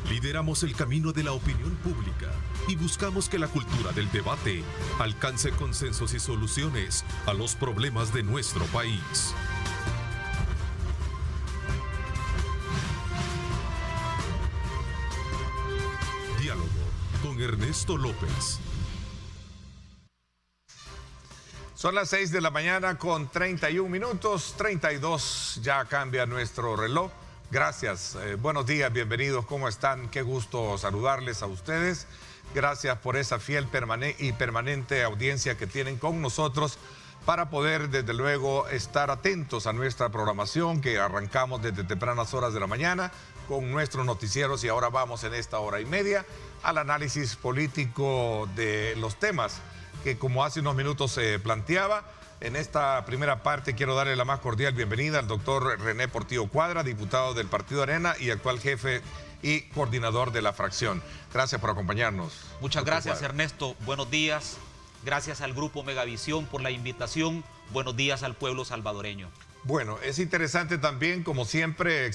Lideramos el camino de la opinión pública y buscamos que la cultura del debate alcance consensos y soluciones a los problemas de nuestro país. Diálogo con Ernesto López. Son las 6 de la mañana con 31 minutos, 32 ya cambia nuestro reloj. Gracias, buenos días, bienvenidos, ¿cómo están? Qué gusto saludarles a ustedes. Gracias por esa fiel y permanente audiencia que tienen con nosotros para poder, desde luego, estar atentos a nuestra programación que arrancamos desde tempranas horas de la mañana con nuestros noticieros y ahora vamos en esta hora y media al análisis político de los temas que, como hace unos minutos se planteaba. En esta primera parte quiero darle la más cordial bienvenida al doctor René Portillo Cuadra, diputado del Partido Arena y actual jefe y coordinador de la fracción. Gracias por acompañarnos. Muchas gracias, Ernesto. Buenos días. Gracias al Grupo Megavisión por la invitación. Buenos días al pueblo salvadoreño. Bueno, es interesante también, como siempre,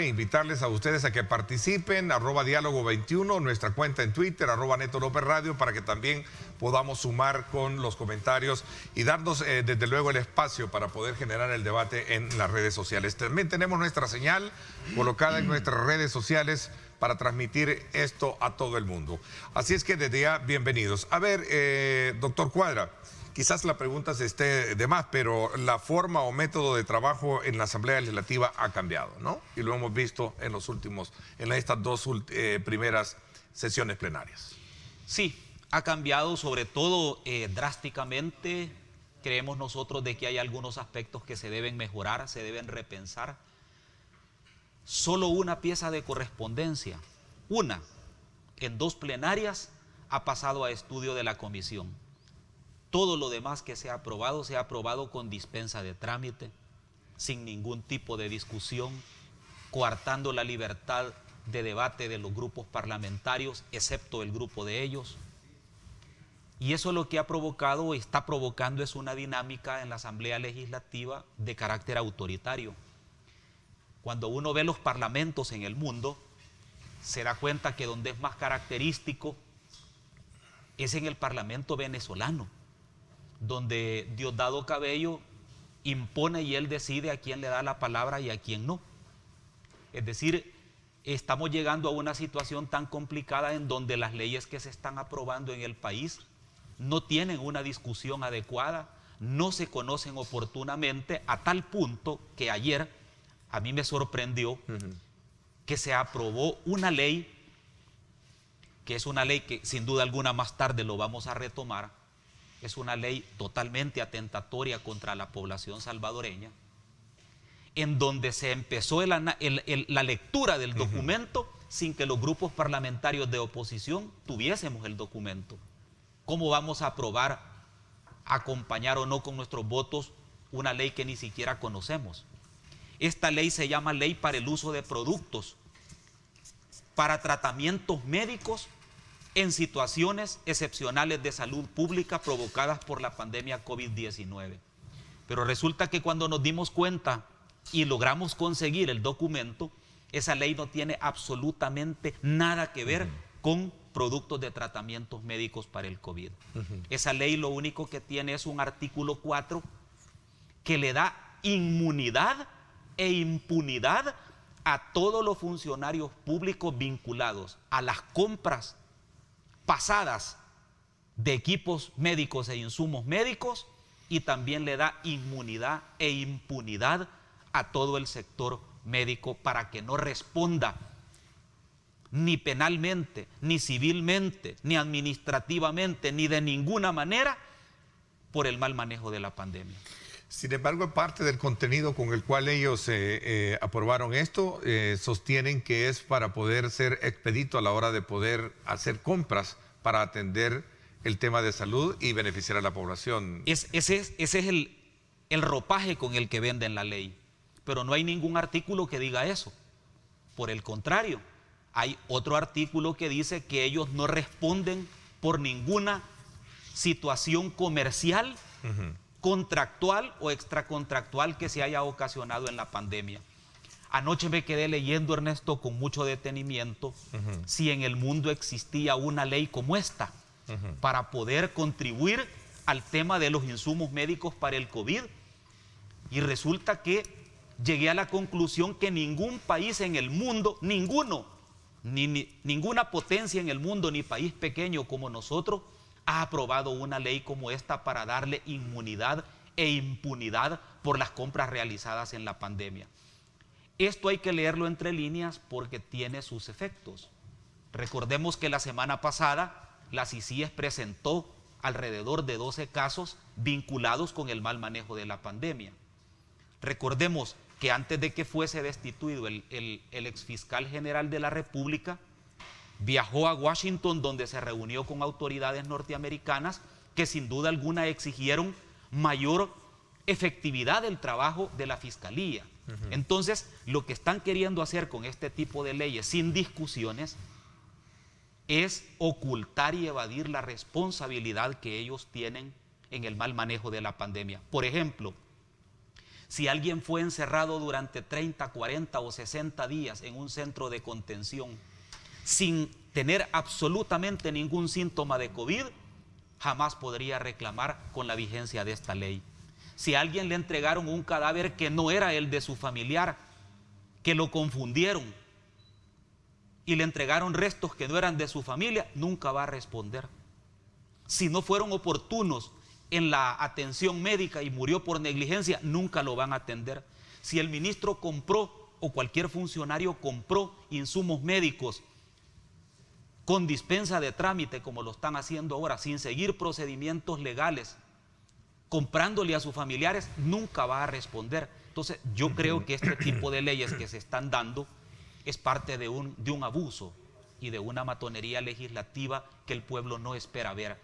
invitarles a ustedes a que participen, @diálogo21, nuestra cuenta en Twitter, @Neto López Radio, para que también podamos sumar con los comentarios y darnos, desde luego, el espacio para poder generar el debate en las redes sociales. También tenemos nuestra señal colocada en nuestras redes sociales para transmitir esto a todo el mundo. Así es que desde ya, bienvenidos. A ver, doctor Cuadra, quizás la pregunta se esté de más, pero la forma o método de trabajo en la Asamblea Legislativa ha cambiado, ¿no? Y lo hemos visto en estas dos primeras sesiones plenarias. Sí, ha cambiado, sobre todo drásticamente. Creemos nosotros de que hay algunos aspectos que se deben mejorar, se deben repensar. Solo una pieza de correspondencia, en 2 plenarias, ha pasado a estudio de la comisión. Todo lo demás que se ha aprobado con dispensa de trámite, sin ningún tipo de discusión, coartando la libertad de debate de los grupos parlamentarios, excepto el grupo de ellos. Y eso lo que ha provocado o está provocando es una dinámica en la Asamblea Legislativa de carácter autoritario. Cuando uno ve los parlamentos en el mundo, se da cuenta que donde es más característico es en el Parlamento venezolano, donde Diosdado Cabello impone y él decide a quién le da la palabra y a quién no. Es decir, estamos llegando a una situación tan complicada en donde las leyes que se están aprobando en el país no tienen una discusión adecuada, no se conocen oportunamente, a tal punto que ayer a mí me sorprendió que se aprobó una ley, que es una ley que sin duda alguna más tarde lo vamos a retomar. Es una ley totalmente atentatoria contra la población salvadoreña, en donde se empezó la lectura del documento sin que los grupos parlamentarios de oposición tuviésemos el documento. ¿Cómo vamos a aprobar, acompañar o no con nuestros votos una ley que ni siquiera conocemos? Esta ley se llama Ley para el Uso de Productos para Tratamientos Médicos en situaciones excepcionales de salud pública provocadas por la pandemia COVID-19. Pero resulta que cuando nos dimos cuenta y logramos conseguir el documento, esa ley no tiene absolutamente nada que ver con productos de tratamientos médicos para el COVID. Esa ley lo único que tiene es un artículo 4 que le da inmunidad e impunidad a todos los funcionarios públicos vinculados a las compras pasadas de equipos médicos e insumos médicos, y también le da inmunidad e impunidad a todo el sector médico para que no responda ni penalmente, ni civilmente, ni administrativamente, ni de ninguna manera por el mal manejo de la pandemia. Sin embargo, parte del contenido con el cual ellos aprobaron esto, sostienen que es para poder ser expedito a la hora de poder hacer compras para atender el tema de salud y beneficiar a la población. Ese es el ropaje con el que venden la ley, pero no hay ningún artículo que diga eso. Por el contrario, hay otro artículo que dice que ellos no responden por ninguna situación comercial, contractual o extracontractual que se haya ocasionado en la pandemia. Anoche me quedé leyendo, Ernesto, con mucho detenimiento, si en el mundo existía una ley como esta para poder contribuir al tema de los insumos médicos para el COVID. Y resulta que llegué a la conclusión que ningún país en el mundo, ninguna potencia en el mundo, ni país pequeño como nosotros, ha aprobado una ley como esta para darle inmunidad e impunidad por las compras realizadas en la pandemia. Esto hay que leerlo entre líneas porque tiene sus efectos. Recordemos que la semana pasada la CICIES presentó alrededor de 12 casos vinculados con el mal manejo de la pandemia. Recordemos que antes de que fuese destituido el exfiscal general de la República, viajó a Washington, donde se reunió con autoridades norteamericanas que sin duda alguna exigieron mayor efectividad del trabajo de la Fiscalía. Entonces, lo que están queriendo hacer con este tipo de leyes sin discusiones es ocultar y evadir la responsabilidad que ellos tienen en el mal manejo de la pandemia. Por ejemplo, si alguien fue encerrado durante 30, 40 o 60 días en un centro de contención sin tener absolutamente ningún síntoma de COVID, jamás podría reclamar con la vigencia de esta ley. Si a alguien le entregaron un cadáver que no era el de su familiar, que lo confundieron y le entregaron restos que no eran de su familia, nunca va a responder. Si no fueron oportunos en la atención médica y murió por negligencia, nunca lo van a atender. Si el ministro compró o cualquier funcionario compró insumos médicos con dispensa de trámite, como lo están haciendo ahora, sin seguir procedimientos legales, comprándole a sus familiares, nunca va a responder. Entonces, yo creo que este tipo de leyes que se están dando es parte de un abuso y de una matonería legislativa que el pueblo no espera ver.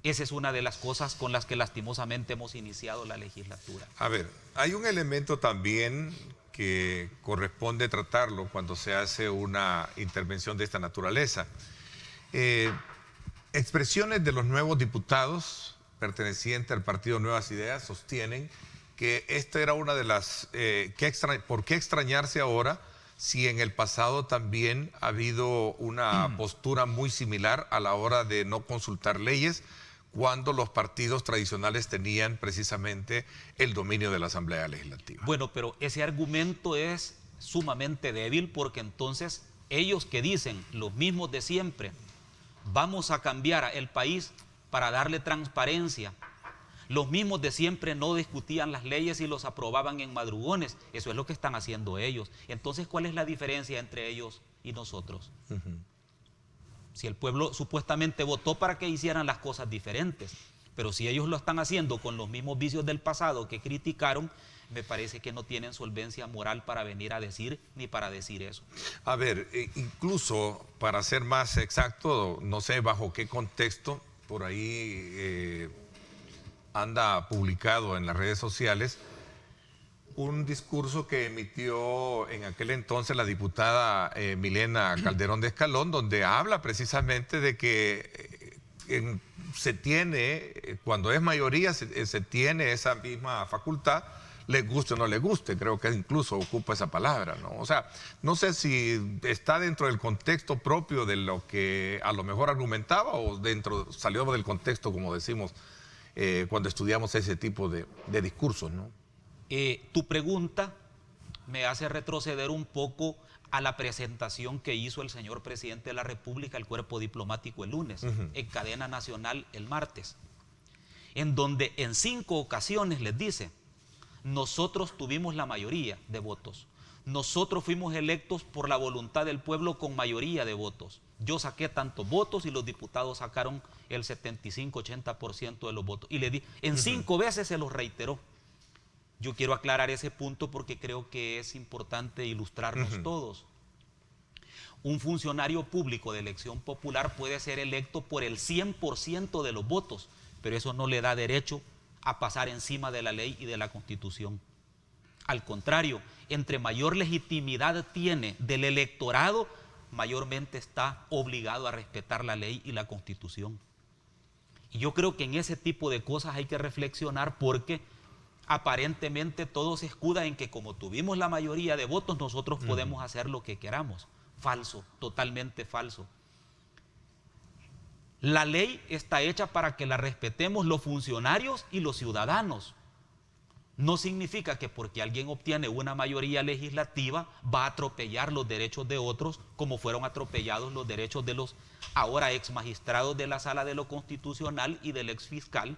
Esa es una de las cosas con las que lastimosamente hemos iniciado la legislatura. A ver, hay un elemento también que corresponde tratarlo cuando se hace una intervención de esta naturaleza. Expresiones de los nuevos diputados pertenecientes al partido Nuevas Ideas sostienen que esta era una de las... ¿por qué extrañarse ahora si en el pasado también ha habido una postura muy similar a la hora de no consultar leyes cuando los partidos tradicionales tenían precisamente el dominio de la Asamblea Legislativa? Bueno, pero ese argumento es sumamente débil porque entonces ellos que dicen, los mismos de siempre, vamos a cambiar el país para darle transparencia, los mismos de siempre no discutían las leyes y los aprobaban en madrugones. Eso es lo que están haciendo ellos. Entonces, ¿cuál es la diferencia entre ellos y nosotros? Si el pueblo supuestamente votó para que hicieran las cosas diferentes, pero si ellos lo están haciendo con los mismos vicios del pasado que criticaron, me parece que no tienen solvencia moral para venir a decir ni para decir eso. A ver, incluso para ser más exacto, no sé bajo qué contexto, por ahí anda publicado en las redes sociales un discurso que emitió en aquel entonces la diputada Milena Calderón de Escalón, donde habla precisamente de que se tiene, cuando es mayoría, se tiene esa misma facultad, le guste o no le guste, creo que incluso ocupa esa palabra, ¿no? O sea, no sé si está dentro del contexto propio de lo que a lo mejor argumentaba o salió del contexto, como decimos, cuando estudiamos ese tipo de discursos, ¿no? Tu pregunta me hace retroceder un poco a la presentación que hizo el señor presidente de la República al cuerpo diplomático el lunes, en cadena nacional el martes, en donde en 5 ocasiones les dice: nosotros tuvimos la mayoría de votos, nosotros fuimos electos por la voluntad del pueblo con mayoría de votos. Yo saqué tantos votos y los diputados sacaron el 75-80% de los votos. Y le di, en 5 veces se los reiteró. Yo quiero aclarar ese punto porque creo que es importante ilustrarnos todos. Un funcionario público de elección popular puede ser electo por el 100% de los votos, pero eso no le da derecho a pasar encima de la ley y de la Constitución. Al contrario, entre mayor legitimidad tiene del electorado, mayormente está obligado a respetar la ley y la Constitución. Y yo creo que en ese tipo de cosas hay que reflexionar porque aparentemente todo se escuda en que como tuvimos la mayoría de votos, nosotros podemos hacer lo que queramos. Falso, totalmente falso. La ley está hecha para que la respetemos los funcionarios y los ciudadanos. No significa que porque alguien obtiene una mayoría legislativa va a atropellar los derechos de otros como fueron atropellados los derechos de los ahora ex magistrados de la Sala de lo Constitucional y del ex fiscal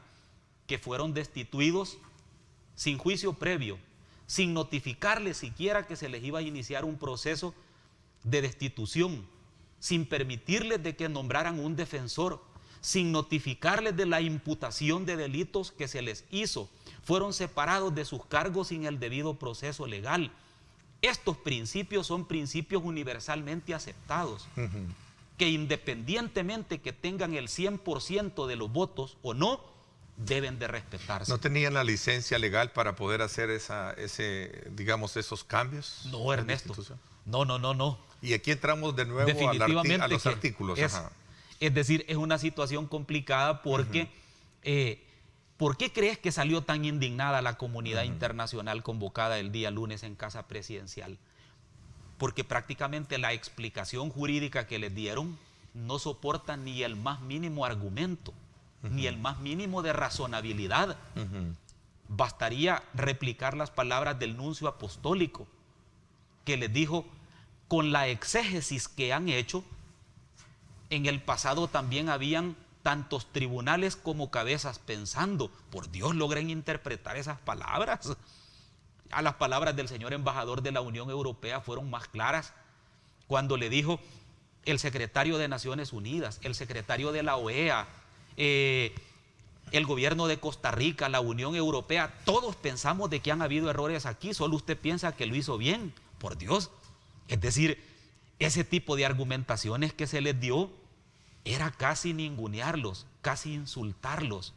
que fueron destituidos sin juicio previo, sin notificarles siquiera que se les iba a iniciar un proceso de destitución, sin permitirles de que nombraran un defensor, sin notificarles de la imputación de delitos que se les hizo. Fueron separados de sus cargos sin el debido proceso legal. Estos principios son principios universalmente aceptados, que independientemente que tengan el 100% de los votos o no, deben de respetarse. ¿No tenían la licencia legal para poder hacer digamos, esos cambios? No, Ernesto. No. Y aquí entramos de nuevo a los artículos. Es decir, es una situación complicada porque ¿por qué crees que salió tan indignada la comunidad internacional convocada el día lunes en Casa Presidencial? Porque prácticamente la explicación jurídica que les dieron no soporta ni el más mínimo argumento, ni el más mínimo de razonabilidad. Bastaría replicar las palabras del nuncio apostólico, que les dijo: con la exégesis que han hecho, en el pasado también habían tantos tribunales como cabezas pensando. Por Dios, logren interpretar esas palabras. A las palabras del señor embajador de la Unión Europea fueron más claras cuando le dijo el secretario de Naciones Unidas, el secretario de la OEA, el gobierno de Costa Rica, la Unión Europea, todos pensamos de que han habido errores aquí, solo usted piensa que lo hizo bien. Por Dios. Es decir, ese tipo de argumentaciones que se les dio era casi ningunearlos, casi insultarlos.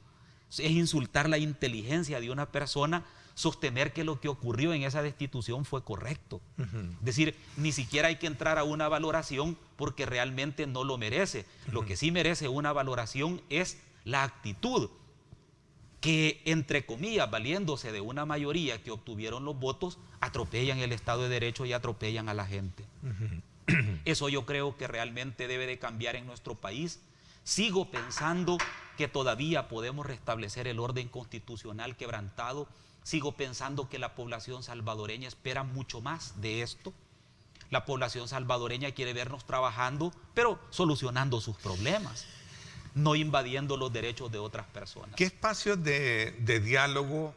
Es insultar la inteligencia de una persona sostener que lo que ocurrió en esa destitución fue correcto. Es decir, ni siquiera hay que entrar a una valoración porque realmente no lo merece. Lo que sí merece una valoración es la actitud que, entre comillas, valiéndose de una mayoría que obtuvieron los votos, atropellan el Estado de Derecho y atropellan a la gente. Eso yo creo que realmente debe de cambiar en nuestro país. Sigo pensando que todavía podemos restablecer el orden constitucional quebrantado. Sigo pensando que la población salvadoreña espera mucho más de esto. La población salvadoreña quiere vernos trabajando, pero solucionando sus problemas, no invadiendo los derechos de otras personas. ¿Qué espacios de diálogo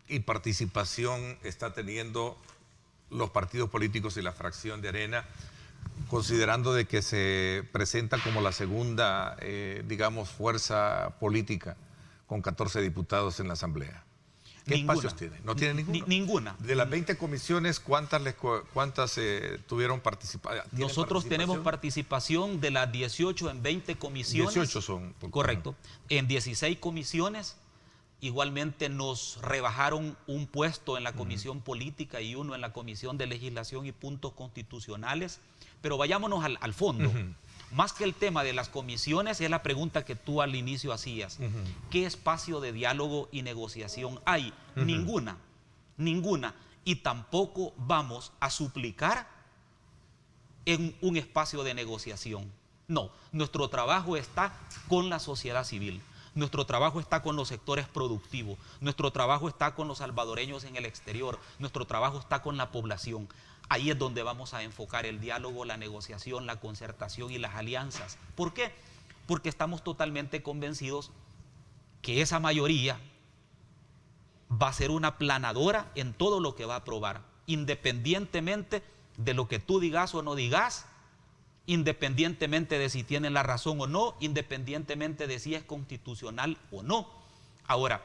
y participación está teniendo los partidos políticos y la fracción de Arena, considerando de que se presenta como la segunda, digamos, fuerza política con 14 diputados en la Asamblea? ¿Qué espacios tiene? ¿No tiene ninguno? Ninguna. De las 20 comisiones, ¿cuántas tuvieron participación? Nosotros tenemos participación de las 18 en 20 comisiones. 18 son. Correcto. En 16 comisiones. Igualmente nos rebajaron un puesto en la Comisión Política y uno en la Comisión de Legislación y Puntos Constitucionales. Pero vayámonos al fondo. Más que el tema de las comisiones, es la pregunta que tú al inicio hacías. ¿Qué espacio de diálogo y negociación hay? Ninguna. Y tampoco vamos a suplicar en un espacio de negociación. No, nuestro trabajo está con la sociedad civil. Nuestro trabajo está con los sectores productivos, nuestro trabajo está con los salvadoreños en el exterior, nuestro trabajo está con la población. Ahí es donde vamos a enfocar el diálogo, la negociación, la concertación y las alianzas. ¿Por qué? Porque estamos totalmente convencidos que esa mayoría va a ser una planadora en todo lo que va a aprobar, independientemente de lo que tú digas o no digas, independientemente de si tienen la razón o no, independientemente de si es constitucional o no. Ahora,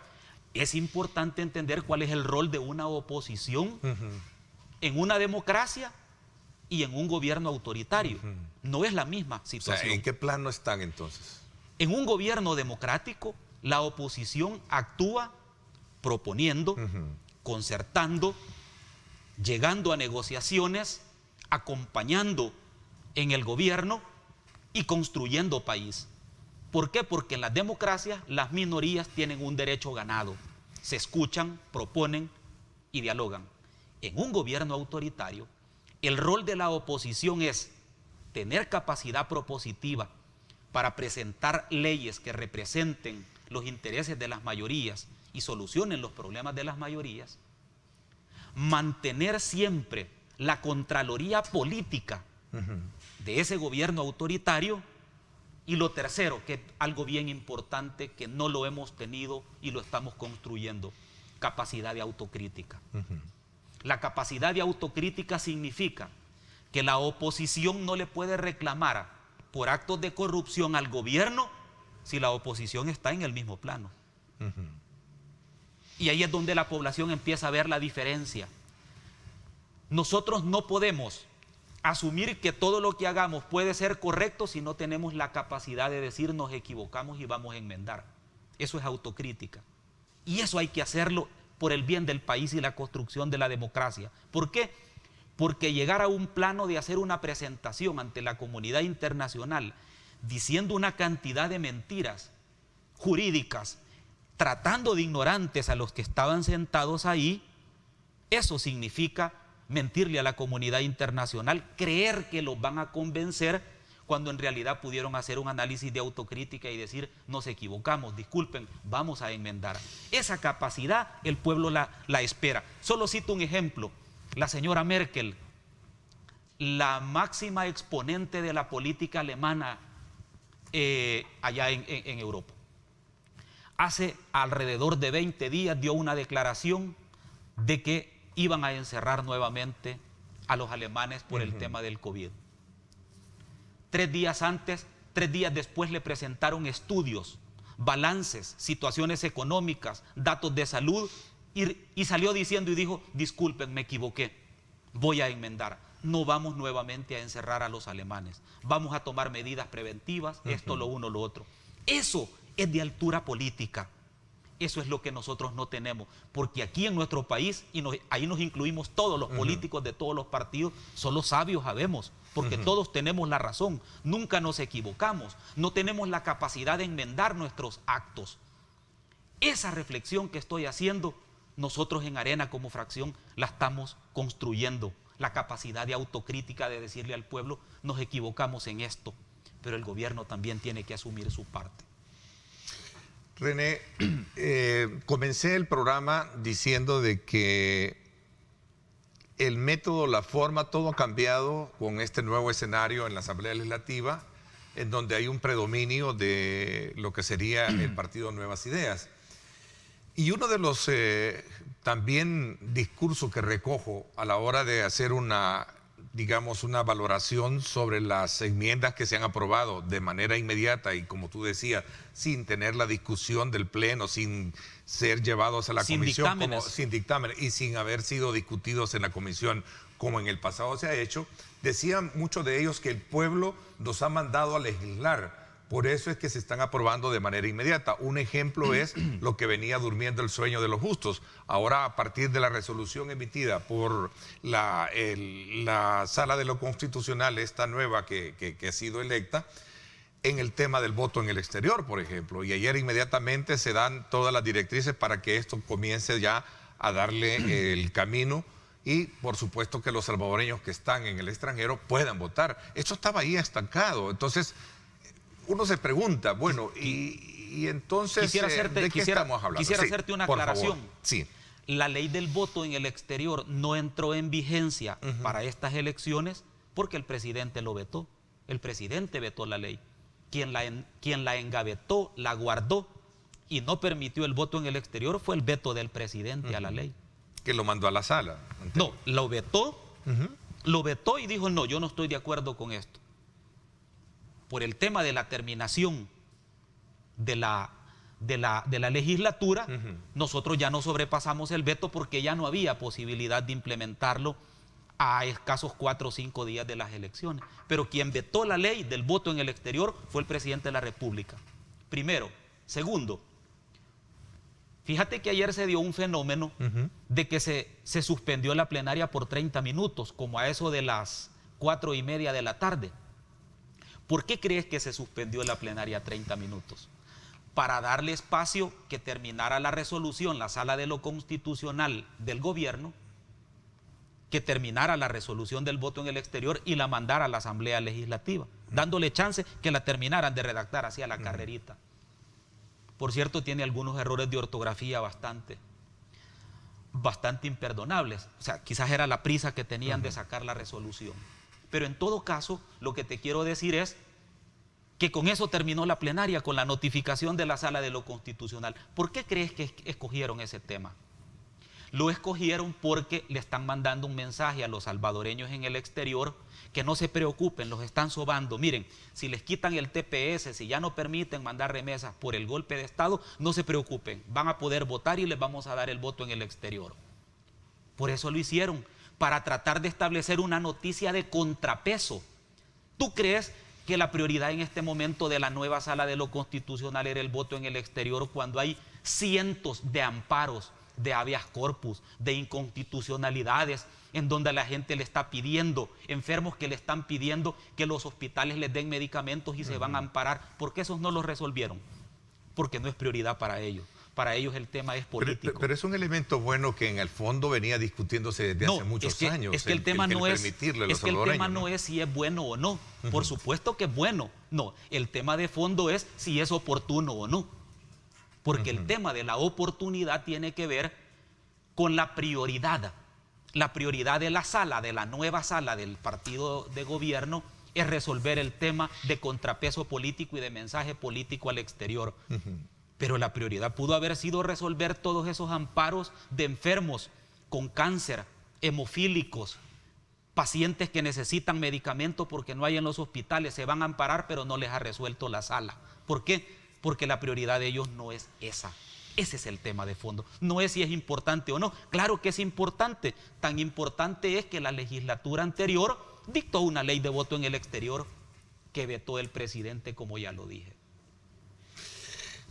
es importante entender cuál es el rol de una oposición en una democracia y en un gobierno autoritario. No es la misma situación. O sea, ¿en qué plano están entonces? En un gobierno democrático, la oposición actúa proponiendo, concertando, llegando a negociaciones, acompañando en el gobierno y construyendo país. ¿Por qué? Porque en las democracias las minorías tienen un derecho ganado. se escuchan, proponen y dialogan. En un gobierno autoritario, el rol de la oposición es tener capacidad propositiva para presentar leyes que representen los intereses de las mayorías y solucionen los problemas de las mayorías, mantener siempre la contraloría política de ese gobierno autoritario, y lo tercero, que es algo bien importante que no lo hemos tenido y lo estamos construyendo, capacidad de autocrítica. La capacidad de autocrítica significa que la oposición no le puede reclamar por actos de corrupción al gobierno si la oposición está en el mismo plano. Y ahí es donde la población empieza a ver la diferencia. Nosotros no podemos asumir que todo lo que hagamos puede ser correcto si no tenemos la capacidad de decir nos equivocamos y vamos a enmendar. Eso es autocrítica. Y eso hay que hacerlo por el bien del país y la construcción de la democracia. ¿Por qué? Porque llegar a un plano de hacer una presentación ante la comunidad internacional diciendo una cantidad de mentiras jurídicas, tratando de ignorantes a los que estaban sentados ahí, eso significa mentirle a la comunidad internacional, creer que los van a convencer cuando en realidad pudieron hacer un análisis de autocrítica y decir nos equivocamos, disculpen, vamos a enmendar. Esa capacidad el pueblo la espera. Solo cito un ejemplo, la señora Merkel, la máxima exponente de la política alemana allá en Europa. Hace alrededor de 20 días dio una declaración de que iban a encerrar nuevamente a los alemanes por el tema del COVID. 3 días después le presentaron estudios, balances, situaciones económicas, datos de salud y salió diciendo y dijo, disculpen, me equivoqué, voy a enmendar, no vamos nuevamente a encerrar a los alemanes, vamos a tomar medidas preventivas, esto, lo uno, lo otro. Eso es de altura política. Eso es lo que nosotros no tenemos, porque aquí en nuestro país, ahí nos incluimos todos los políticos de todos los partidos, solo sabios sabemos, porque todos tenemos la razón, nunca nos equivocamos, no tenemos la capacidad de enmendar nuestros actos. Esa reflexión que estoy haciendo, nosotros en Arena como fracción la estamos construyendo, la capacidad de autocrítica de decirle al pueblo, nos equivocamos en esto, pero el gobierno también tiene que asumir su parte. René, comencé el programa diciendo de que el método, la forma, todo ha cambiado con este nuevo escenario en la Asamblea Legislativa, en donde hay un predominio de lo que sería el Partido Nuevas Ideas. Y uno de los también discursos que recojo a la hora de hacer una valoración sobre las enmiendas que se han aprobado de manera inmediata y, como tú decías, sin tener la discusión del Pleno, sin ser llevados a la comisión, sin dictámenes y sin haber sido discutidos en la comisión como en el pasado se ha hecho, decían muchos de ellos que el pueblo nos ha mandado a legislar. Por eso es que se están aprobando de manera inmediata. Un ejemplo es lo que venía durmiendo el sueño de los justos. Ahora, a partir de la resolución emitida por la Sala de lo Constitucional, esta nueva que ha sido electa, en el tema del voto en el exterior, por ejemplo. Y ayer inmediatamente se dan todas las directrices para que esto comience ya a darle el camino. Y, por supuesto, que los salvadoreños que están en el extranjero puedan votar. Esto estaba ahí estancado. Entonces, uno se pregunta, bueno, y entonces, ¿de qué estamos hablando? Quisiera hacerte una aclaración. Sí. La ley del voto en el exterior no entró en vigencia para estas elecciones porque el presidente lo vetó. El presidente vetó la ley. Quien la engavetó, la guardó y no permitió el voto en el exterior fue el veto del presidente a la ley. Que lo mandó a la sala. No, lo vetó y dijo, no, yo no estoy de acuerdo con esto. Por el tema de la terminación de la legislatura, nosotros ya no sobrepasamos el veto porque ya no había posibilidad de implementarlo a escasos 4 o 5 días de las elecciones. Pero quien vetó la ley del voto en el exterior fue el presidente de la República. Primero. Segundo, fíjate que ayer se dio un fenómeno de que se suspendió la plenaria por 30 minutos, como a eso de las 4:30 de la tarde. ¿Por qué crees que se suspendió la plenaria 30 minutos? para darle espacio que terminara la resolución, la sala de lo constitucional del gobierno, que terminara la resolución del voto en el exterior y la mandara a la Asamblea Legislativa, dándole chance que la terminaran de redactar hacia la carrerita. Por cierto, tiene algunos errores de ortografía bastante imperdonables. O sea, quizás era la prisa que tenían de sacar la resolución. Pero en todo caso, lo que te quiero decir es que con eso terminó la plenaria, con la notificación de la Sala de lo Constitucional. ¿Por qué crees que escogieron ese tema? Lo escogieron porque le están mandando un mensaje a los salvadoreños en el exterior que no se preocupen, los están sobando. Miren, si les quitan el TPS, si ya no permiten mandar remesas por el golpe de Estado, no se preocupen, van a poder votar y les vamos a dar el voto en el exterior. Por eso lo hicieron, para tratar de establecer una noticia de contrapeso. ¿Tú crees que la prioridad en este momento de la nueva Sala de lo Constitucional era el voto en el exterior cuando hay cientos de amparos, de habeas corpus, de inconstitucionalidades, en donde la gente le está pidiendo, enfermos que le están pidiendo que los hospitales les den medicamentos y se van a amparar? ¿Por qué esos no los resolvieron? Porque no es prioridad para ellos. Para ellos el tema es político. Pero es un elemento bueno que en el fondo venía discutiéndose desde hace muchos años. Es que el tema no es si es bueno o no. Por supuesto que es bueno. No, el tema de fondo es si es oportuno o no. Porque el tema de la oportunidad tiene que ver con la prioridad. La prioridad de la sala, de la nueva sala del partido de gobierno, es resolver el tema de contrapeso político y de mensaje político al exterior. Pero la prioridad pudo haber sido resolver todos esos amparos de enfermos con cáncer, hemofílicos, pacientes que necesitan medicamentos porque no hay en los hospitales, se van a amparar, pero no les ha resuelto la sala. ¿Por qué? Porque la prioridad de ellos no es esa. Ese es el tema de fondo. No es si es importante o no. Claro que es importante. Tan importante es que la legislatura anterior dictó una ley de voto en el exterior que vetó el presidente, como ya lo dije.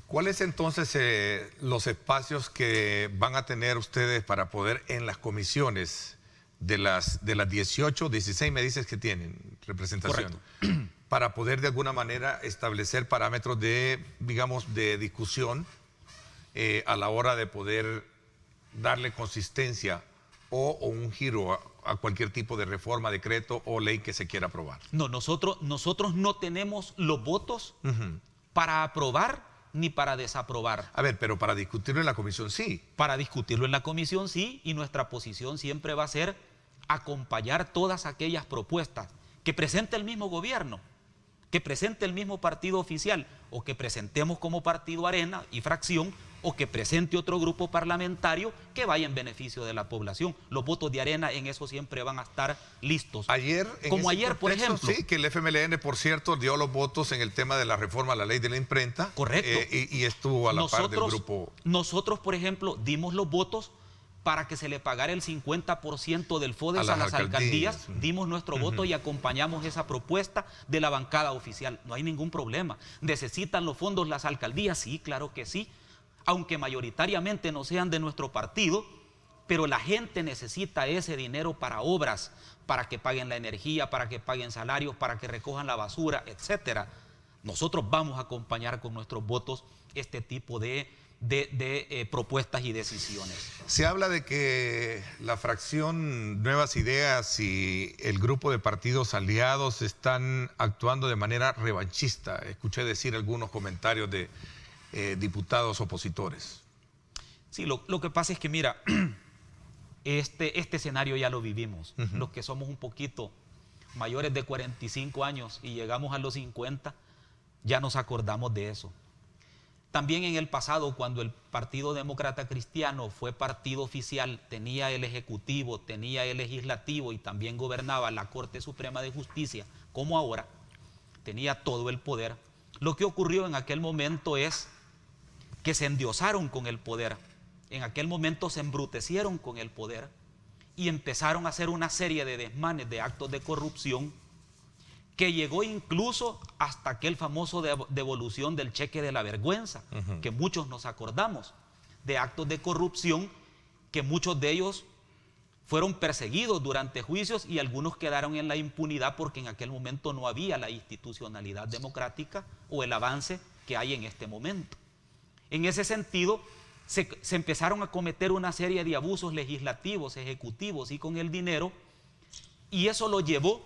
¿Cuáles entonces los espacios que van a tener ustedes para poder en las comisiones de las 18, 16 me dices que tienen representación? Correcto. Para poder de alguna manera establecer parámetros de, digamos, de discusión a la hora de poder darle consistencia o un giro a cualquier tipo de reforma, decreto o ley que se quiera aprobar? No, nosotros no tenemos los votos para aprobar ni para desaprobar. A ver, pero para discutirlo en la comisión sí. Para discutirlo en la comisión sí, y nuestra posición siempre va a ser acompañar todas aquellas propuestas que presente el mismo gobierno, que presente el mismo partido oficial, o que presentemos como partido Arena y fracción, o que presente otro grupo parlamentario que vaya en beneficio de la población. Los votos de Arena en eso siempre van a estar listos. Ayer, como ayer, por ejemplo. Sí, que el FMLN, por cierto, dio los votos en el tema de la reforma a la ley de la imprenta. Correcto. Y estuvo a la par del grupo. Nosotros, por ejemplo, dimos los votos para que se le pagara el 50% del FODES a las alcaldías. Dimos nuestro voto y acompañamos esa propuesta de la bancada oficial. No hay ningún problema. ¿Necesitan los fondos las alcaldías? Sí, claro que sí. Aunque mayoritariamente no sean de nuestro partido, pero la gente necesita ese dinero para obras, para que paguen la energía, para que paguen salarios, para que recojan la basura, etcétera. Nosotros vamos a acompañar con nuestros votos este tipo de propuestas y decisiones. Se habla de que la fracción Nuevas Ideas y el grupo de partidos aliados están actuando de manera revanchista. Escuché decir algunos comentarios de diputados opositores. Sí, lo que pasa es que, mira, este escenario ya lo vivimos. Los que somos un poquito mayores de 45 años y llegamos a los 50, ya nos acordamos de eso. También en el pasado, cuando el Partido Demócrata Cristiano fue partido oficial, tenía el Ejecutivo, tenía el Legislativo y también gobernaba la Corte Suprema de Justicia, como ahora, tenía todo el poder. Lo que ocurrió en aquel momento es que se endiosaron con el poder. En aquel momento se embrutecieron con el poder y empezaron a hacer una serie de desmanes, de actos de corrupción, que llegó incluso hasta aquel famoso devolución del cheque de la vergüenza, que muchos nos acordamos, de actos de corrupción que muchos de ellos fueron perseguidos durante juicios y algunos quedaron en la impunidad porque en aquel momento no había la institucionalidad democrática o el avance que hay en este momento. En ese sentido, se empezaron a cometer una serie de abusos legislativos, ejecutivos y con el dinero, y eso lo llevó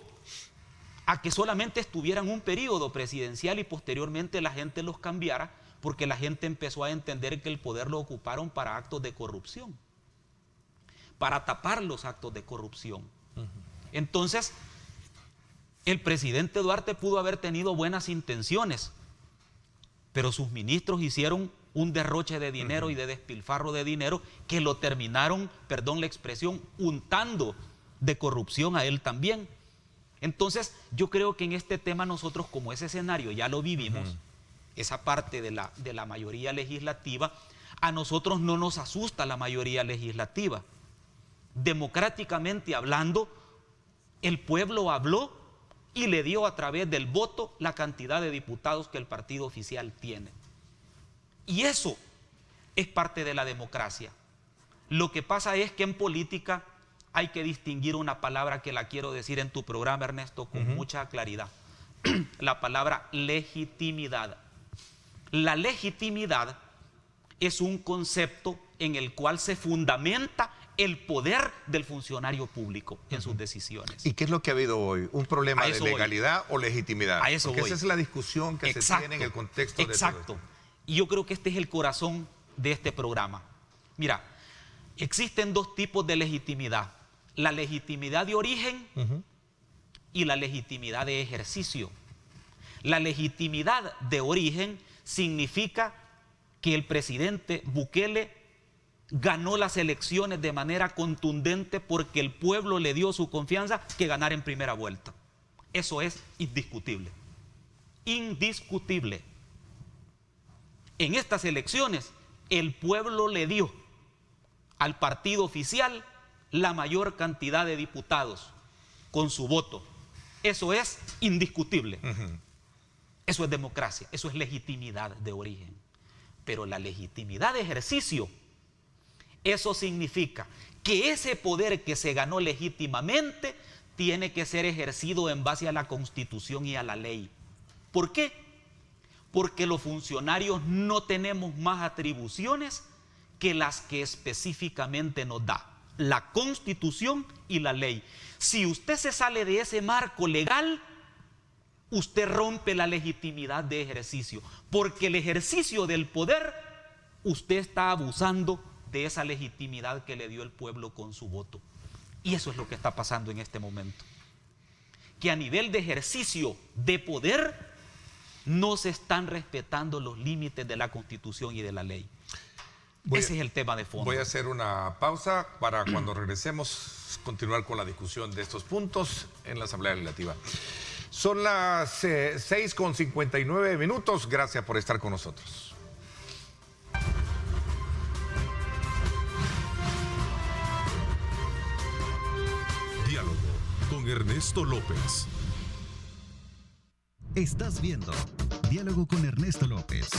a que solamente estuvieran un periodo presidencial y posteriormente la gente los cambiara, porque la gente empezó a entender que el poder lo ocuparon para actos de corrupción, para tapar los actos de corrupción. Entonces, el presidente Duarte pudo haber tenido buenas intenciones, pero sus ministros hicieron un derroche de dinero y de despilfarro de dinero que lo terminaron, perdón la expresión, untando de corrupción a él también. Entonces, yo creo que en este tema nosotros, como ese escenario ya lo vivimos, esa parte de la mayoría legislativa, a nosotros no nos asusta la mayoría legislativa. Democráticamente hablando, el pueblo habló y le dio a través del voto la cantidad de diputados que el partido oficial tiene. Y eso es parte de la democracia. Lo que pasa es que en política hay que distinguir una palabra que la quiero decir en tu programa, Ernesto, con mucha claridad. La palabra legitimidad. La legitimidad es un concepto en el cual se fundamenta el poder del funcionario público en sus decisiones. ¿Y qué es lo que ha habido hoy? ¿Un problema de legalidad o legitimidad? A eso Porque voy. esa es la discusión que se tiene en el contexto de todo esto. Y yo creo que este es el corazón de este programa. Mira, existen dos tipos de legitimidad. La legitimidad de origen y la legitimidad de ejercicio. La legitimidad de origen significa que el presidente Bukele ganó las elecciones de manera contundente porque el pueblo le dio su confianza que ganara en primera vuelta. Eso es indiscutible. Indiscutible. En estas elecciones, el pueblo le dio al partido oficial la mayor cantidad de diputados con su voto. Eso es indiscutible. Eso es democracia, eso es legitimidad de origen. Pero la legitimidad de ejercicio, eso significa que ese poder que se ganó legítimamente tiene que ser ejercido en base a la Constitución y a la ley. ¿Por qué? Porque los funcionarios no tenemos más atribuciones que las que específicamente nos da la Constitución y la ley. Si usted se sale de ese marco legal, usted rompe la legitimidad de ejercicio, porque el ejercicio del poder, usted está abusando de esa legitimidad que le dio el pueblo con su voto. Y eso es lo que está pasando en este momento. Que a nivel de ejercicio de poder, no se están respetando los límites de la Constitución y de la ley. Ese es el tema de fondo. Voy a hacer una pausa para cuando regresemos continuar con la discusión de estos puntos en la Asamblea Legislativa. Son las 6:59. Gracias por estar con nosotros. Diálogo con Ernesto López. Estás viendo Diálogo con Ernesto López.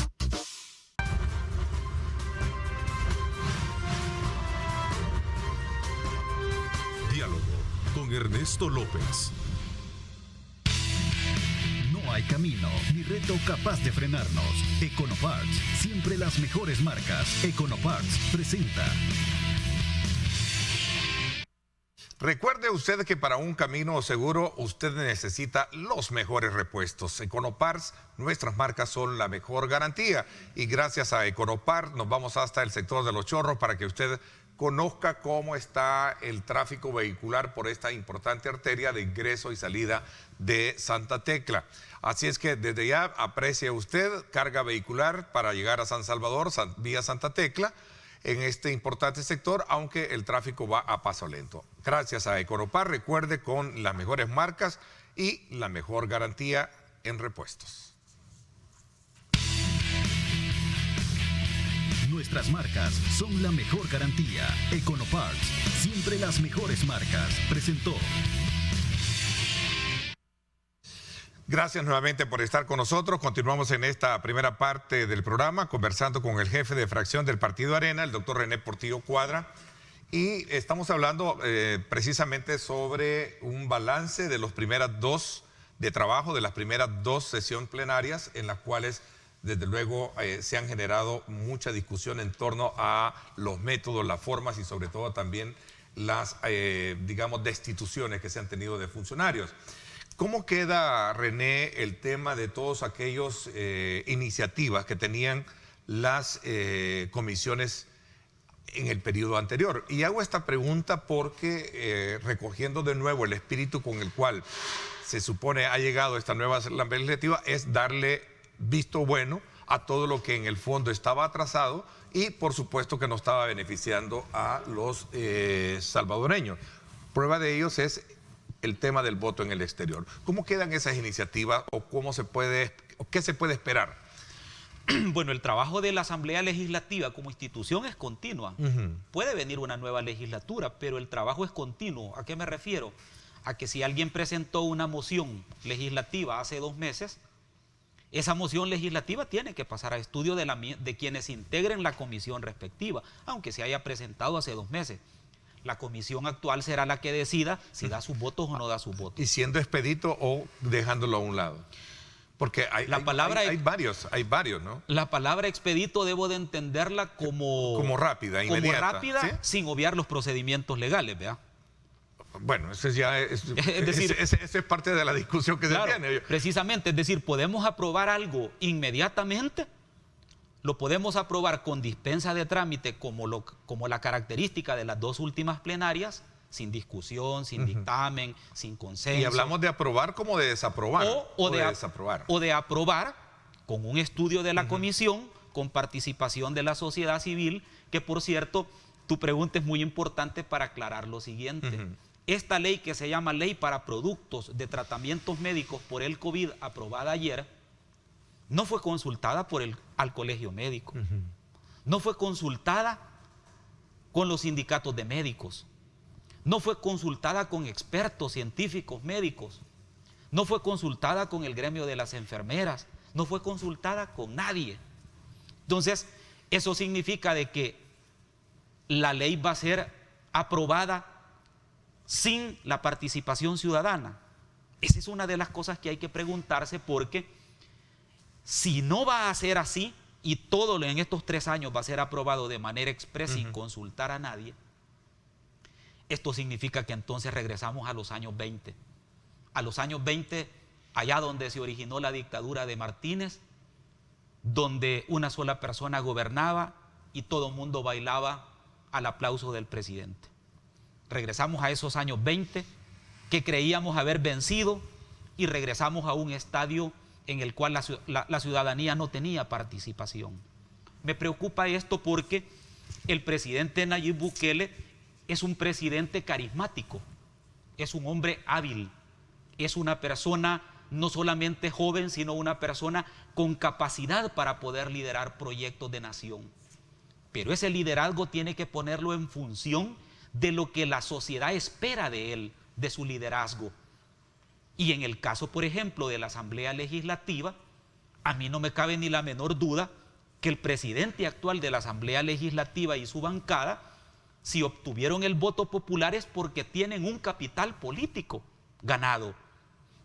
Diálogo con Ernesto López. No hay camino ni reto capaz de frenarnos. Econoparts, siempre las mejores marcas. Econoparts presenta. Recuerde usted que para un camino seguro usted necesita los mejores repuestos. Econoparts, nuestras marcas son la mejor garantía. Y gracias a Econoparts nos vamos hasta el sector de Los Chorros para que usted conozca cómo está el tráfico vehicular por esta importante arteria de ingreso y salida de Santa Tecla. Así es que desde ya aprecie usted carga vehicular para llegar a San Salvador, vía Santa Tecla, en este importante sector, aunque el tráfico va a paso lento. Gracias a Econoparts, recuerde, con las mejores marcas y la mejor garantía en repuestos. Nuestras marcas son la mejor garantía. Econoparts, siempre las mejores marcas. Presentó. Gracias nuevamente por estar con nosotros. Continuamos en esta primera parte del programa conversando con el jefe de fracción del Partido Arena, el doctor René Portillo Cuadra. Y estamos hablando precisamente sobre un balance de las primeras dos sesiones plenarias en las cuales Desde luego se han generado mucha discusión en torno a los métodos, las formas y sobre todo también las, digamos, destituciones que se han tenido de funcionarios. ¿Cómo queda, René, el tema de todas aquellas iniciativas que tenían las comisiones en el periodo anterior? Y hago esta pregunta porque recogiendo de nuevo el espíritu con el cual se supone ha llegado esta nueva Asamblea Legislativa, es darle visto bueno a todo lo que en el fondo estaba atrasado y por supuesto que no estaba beneficiando a los salvadoreños. Prueba de ellos es el tema del voto en el exterior. ¿Cómo quedan esas iniciativas o qué se puede esperar? Bueno, el trabajo de la Asamblea Legislativa como institución es continua. Puede venir una nueva legislatura, pero el trabajo es continuo. ¿A qué me refiero? A que si alguien presentó una moción legislativa hace 2 meses, esa moción legislativa tiene que pasar a estudio de quienes integren la comisión respectiva, aunque se haya presentado hace 2 meses. La comisión actual será la que decida si da sus votos o no da sus votos. ¿Y siendo expedito o dejándolo a un lado? Porque hay varios, ¿no? La palabra expedito debo de entenderla como rápida, inmediata. Como rápida, ¿sí? Sin obviar los procedimientos legales, ¿verdad? Bueno, eso ya es decir, esa es parte de la discusión que claro, se tiene. Precisamente, es decir, podemos aprobar algo inmediatamente, lo podemos aprobar con dispensa de trámite como la característica de las 2 últimas plenarias, sin discusión, sin dictamen, sin consenso. Y hablamos de aprobar como de desaprobar. O de desaprobar. O de aprobar con un estudio de la comisión, con participación de la sociedad civil, que por cierto, tu pregunta es muy importante para aclarar lo siguiente. Esta ley que se llama Ley para Productos de Tratamientos Médicos por el COVID, aprobada ayer, no fue consultada al Colegio Médico. No fue consultada con los sindicatos de médicos. No fue consultada con expertos científicos médicos. No fue consultada con el gremio de las enfermeras. No fue consultada con nadie. Entonces, eso significa de que la ley va a ser aprobada sin la participación ciudadana. Esa es una de las cosas que hay que preguntarse, porque si no va a ser así y todo en estos 3 años va a ser aprobado de manera expresa sin consultar a nadie, esto significa que entonces regresamos a los años 20. A los años 20, allá donde se originó la dictadura de Martínez, donde una sola persona gobernaba y todo el mundo bailaba al aplauso del presidente. Regresamos a esos años 20 que creíamos haber vencido y regresamos a un estadio en el cual la ciudadanía no tenía participación. Me preocupa esto porque el presidente Nayib Bukele es un presidente carismático, es un hombre hábil, es una persona no solamente joven, sino una persona con capacidad para poder liderar proyectos de nación. Pero ese liderazgo tiene que ponerlo en función de lo que la sociedad espera de él, de su liderazgo. Y en el caso, por ejemplo, de la Asamblea Legislativa, a mí no me cabe ni la menor duda que el presidente actual de la Asamblea Legislativa y su bancada, si obtuvieron el voto popular es porque tienen un capital político ganado.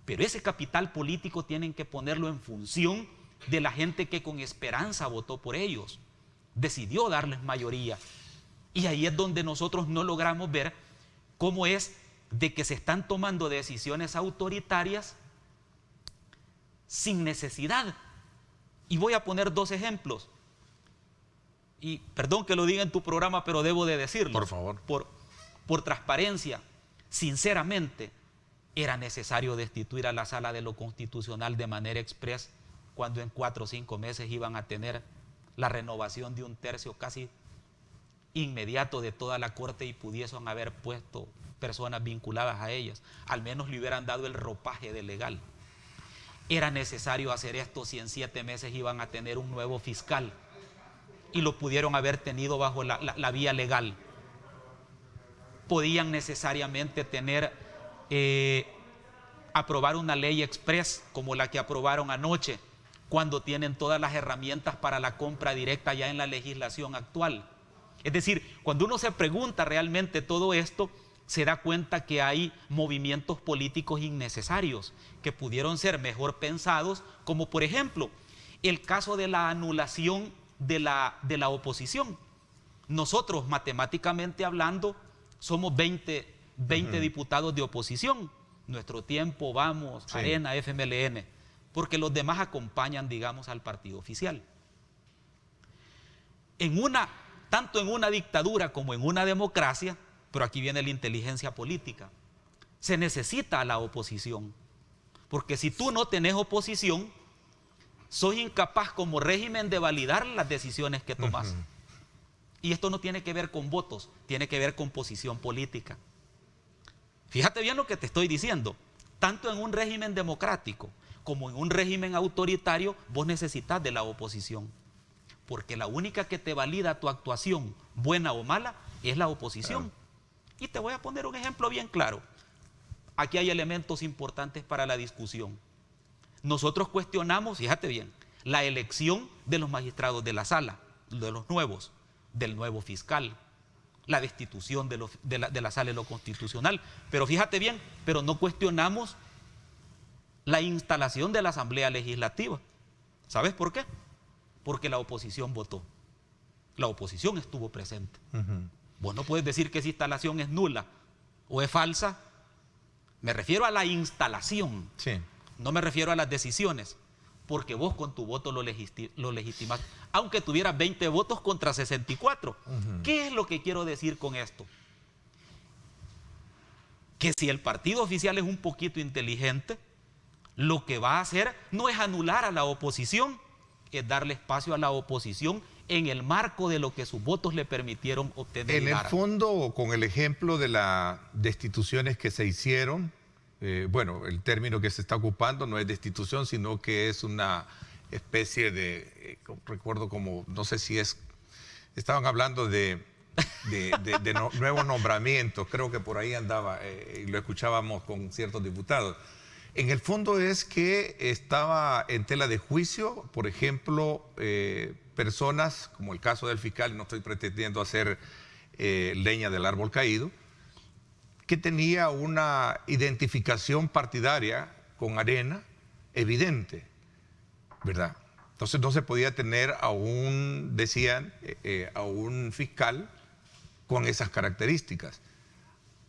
Pero ese capital político tienen que ponerlo en función de la gente que con esperanza votó por ellos, decidió darles mayoría. Y ahí es donde nosotros no logramos ver cómo es de que se están tomando decisiones autoritarias sin necesidad. Y voy a poner 2 ejemplos. Y perdón que lo diga en tu programa, pero debo de decirlo. Por favor. Por transparencia, sinceramente, era necesario destituir a la Sala de lo Constitucional de manera express cuando en 4 o 5 meses iban a tener la renovación de 1/3 casi inmediato de toda la Corte y pudiesen haber puesto personas vinculadas a ellas. Al menos le hubieran dado el ropaje de legal. Era necesario hacer esto si en 7 meses iban a tener un nuevo fiscal y lo pudieron haber tenido bajo la vía legal. Podían necesariamente aprobar una ley express como la que aprobaron anoche, cuando tienen todas las herramientas para la compra directa ya en la legislación actual. Es decir, cuando uno se pregunta realmente todo esto, se da cuenta que hay movimientos políticos innecesarios que pudieron ser mejor pensados, como por ejemplo el caso de la anulación de la oposición. Nosotros, matemáticamente hablando, somos 20 diputados de oposición. Nuestro Tiempo, Vamos, sí, Arena, FMLN, porque los demás acompañan, digamos, al partido oficial. Tanto en una dictadura como en una democracia, pero aquí viene la inteligencia política, se necesita a la oposición, porque si tú no tenés oposición, sos incapaz como régimen de validar las decisiones que tomás. Y esto no tiene que ver con votos, tiene que ver con posición política. Fíjate bien lo que te estoy diciendo. Tanto en un régimen democrático como en un régimen autoritario, vos necesitas de la oposición. Porque la única que te valida tu actuación, buena o mala, es la oposición. Claro. Y te voy a poner un ejemplo bien claro. Aquí hay elementos importantes para la discusión. Nosotros cuestionamos, fíjate bien, la elección de los magistrados de la sala, de los nuevos, del nuevo fiscal, la destitución de la sala de lo constitucional. Pero fíjate bien, pero no cuestionamos la instalación de la Asamblea Legislativa. ¿Sabes por qué? Porque la oposición votó. La oposición estuvo presente. Vos no puedes decir que esa instalación es nula o es falsa. Me refiero a la instalación. Sí. No me refiero a las decisiones, porque vos con tu voto lo legitimás, aunque tuvieras 20 votos contra 64. ¿Qué es lo que quiero decir con esto? Que si el partido oficial es un poquito inteligente, lo que va a hacer no es anular a la oposición, es darle espacio a la oposición en el marco de lo que sus votos le permitieron obtener. En el fondo, con el ejemplo de las destituciones que se hicieron, bueno, el término que se está ocupando no es destitución, sino que es una especie de, recuerdo como, no sé si es, estaban hablando de nuevos nombramientos, creo que por ahí andaba, y lo escuchábamos con ciertos diputados. En el fondo es que estaba en tela de juicio, por ejemplo, personas, como el caso del fiscal, no estoy pretendiendo hacer leña del árbol caído, que tenía una identificación partidaria con Arena evidente, ¿verdad? Entonces no se podía tener a un, decían, a un fiscal con esas características.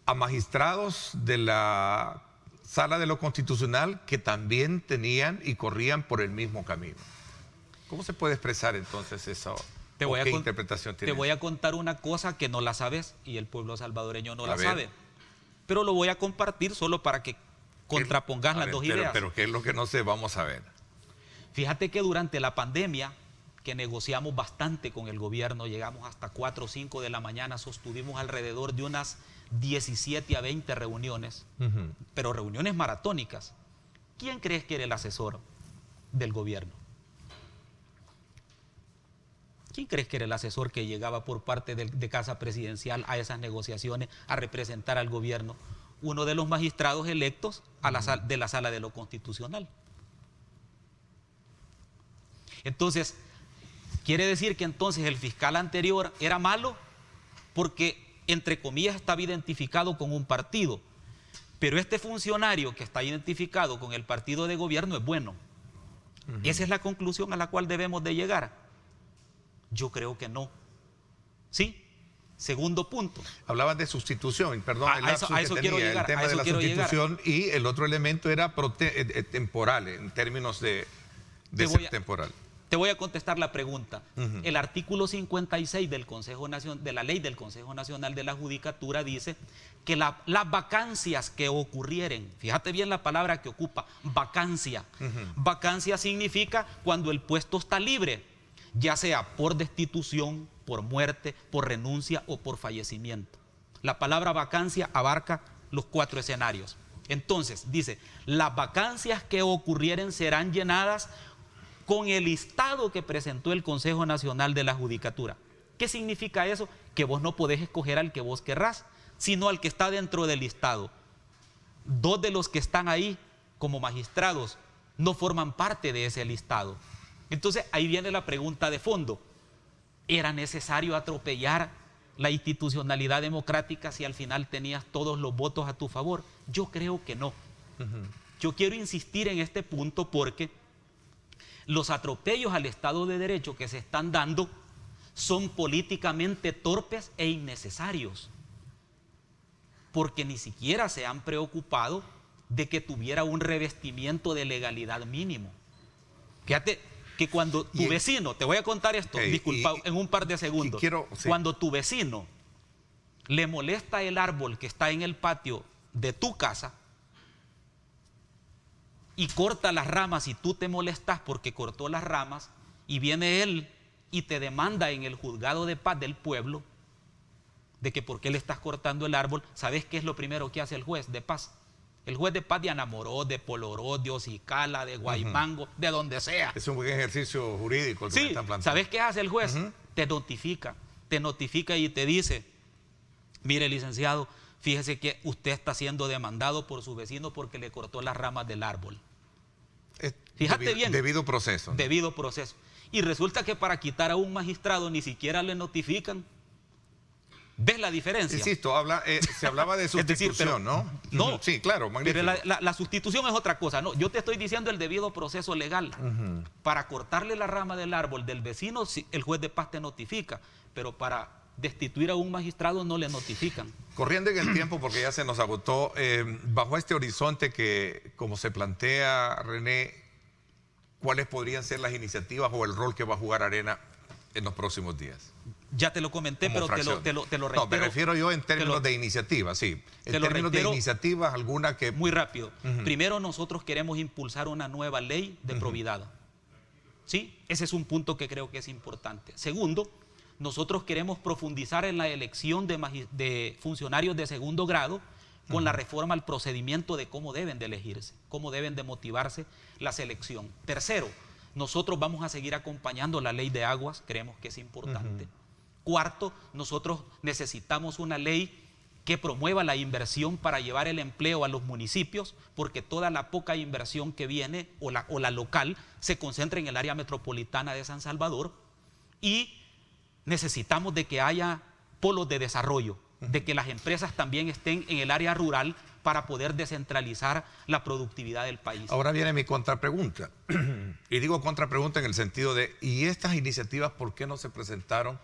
A magistrados de la Sala de lo Constitucional que también tenían y corrían por el mismo camino. ¿Cómo se puede expresar entonces eso? ¿Qué interpretación tiene? Te voy a contar una cosa que no la sabes y el pueblo salvadoreño no la sabe. Pero lo voy a compartir solo para que contrapongas las dos ideas. Pero ¿qué es lo que no sé? Vamos a ver. Fíjate que durante la pandemia, que negociamos bastante con el gobierno, llegamos hasta 4 o 5 de la mañana, sostuvimos alrededor de unas 17 a 20 reuniones, pero reuniones maratónicas. ¿Quién crees que era el asesor del gobierno? ¿Quién crees que era el asesor que llegaba por parte de Casa Presidencial a esas negociaciones a representar al gobierno? Uno de los magistrados electos de la Sala de lo Constitucional. Entonces, quiere decir que entonces el fiscal anterior era malo porque, entre comillas, estaba identificado con un partido. Pero este funcionario que está identificado con el partido de gobierno es bueno. Esa es la conclusión a la cual debemos de llegar. Yo creo que no. ¿Sí? Segundo punto. Hablaban de sustitución, perdón, el lapsus que tenía, el tema de la sustitución, y el otro elemento era temporal, en términos de ser temporal. Te voy a contestar la pregunta. El artículo 56 del Consejo Nacional, de la ley del Consejo Nacional de la Judicatura dice que las vacancias que ocurrieren, fíjate bien la palabra que ocupa, vacancia. Vacancia significa cuando el puesto está libre, ya sea por destitución, por muerte, por renuncia o por fallecimiento. La palabra vacancia abarca los 4 escenarios. Entonces, dice, las vacancias que ocurrieren serán llenadas con el listado que presentó el Consejo Nacional de la Judicatura. ¿Qué significa eso? Que vos no podés escoger al que vos querrás, sino al que está dentro del listado. 2 de los que están ahí como magistrados no forman parte de ese listado. Entonces ahí viene la pregunta de fondo. ¿Era necesario atropellar la institucionalidad democrática si al final tenías todos los votos a tu favor? Yo creo que no. Yo quiero insistir en este punto porque Los atropellos al Estado de Derecho que se están dando son políticamente torpes e innecesarios, porque ni siquiera se han preocupado de que tuviera un revestimiento de legalidad mínimo. Fíjate que cuando tu vecino, te voy a contar esto, disculpa, en un par de segundos, cuando tu vecino le molesta el árbol que está en el patio de tu casa y corta las ramas y tú te molestas porque cortó las ramas, y viene él y te demanda en el juzgado de paz del pueblo de que por qué le estás cortando el árbol, ¿sabes qué es lo primero que hace el juez de paz? El juez de paz de Anamoró, de Poloró, de Ocicala, de Guaymango, de donde sea. Es un buen ejercicio jurídico el que me están planteando. ¿Sabes qué hace el juez? Te notifica y te dice: mire, licenciado, fíjese que usted está siendo demandado por su vecino porque le cortó las ramas del árbol. Fíjate bien. Debido proceso, ¿no? Debido proceso. Y resulta que para quitar a un magistrado ni siquiera le notifican. ¿Ves la diferencia? Insisto, se hablaba de sustitución, es decir, pero, ¿no? No, sí, claro, magnífico. Pero la sustitución es otra cosa. No, yo te estoy diciendo el debido proceso legal. Para cortarle la rama del árbol del vecino, el juez de paz te notifica, pero para destituir a un magistrado no le notifican. Corriendo en el tiempo, porque ya se nos agotó, bajo este horizonte que, como se plantea, René, ¿cuáles podrían ser las iniciativas o el rol que va a jugar Arena en los próximos días? Ya te lo comenté, pero te lo reitero. No, me refiero yo en términos de iniciativas, sí. En términos de iniciativas, alguna que... Muy rápido. Primero, nosotros queremos impulsar una nueva ley de probidad. ¿Sí? Ese es un punto que creo que es importante. Segundo, nosotros queremos profundizar en la elección de funcionarios de segundo grado con la reforma al procedimiento de cómo deben de elegirse, cómo deben de motivarse la selección. Tercero, nosotros vamos a seguir acompañando la ley de aguas, creemos que es importante. Cuarto, nosotros necesitamos una ley que promueva la inversión para llevar el empleo a los municipios, porque toda la poca inversión que viene, o la local, se concentra en el área metropolitana de San Salvador, y necesitamos de que haya polos de desarrollo, de que las empresas también estén en el área rural para poder descentralizar la productividad del país. Ahora viene mi contrapregunta, y digo contrapregunta en el sentido de, ¿y estas iniciativas por qué no se presentaron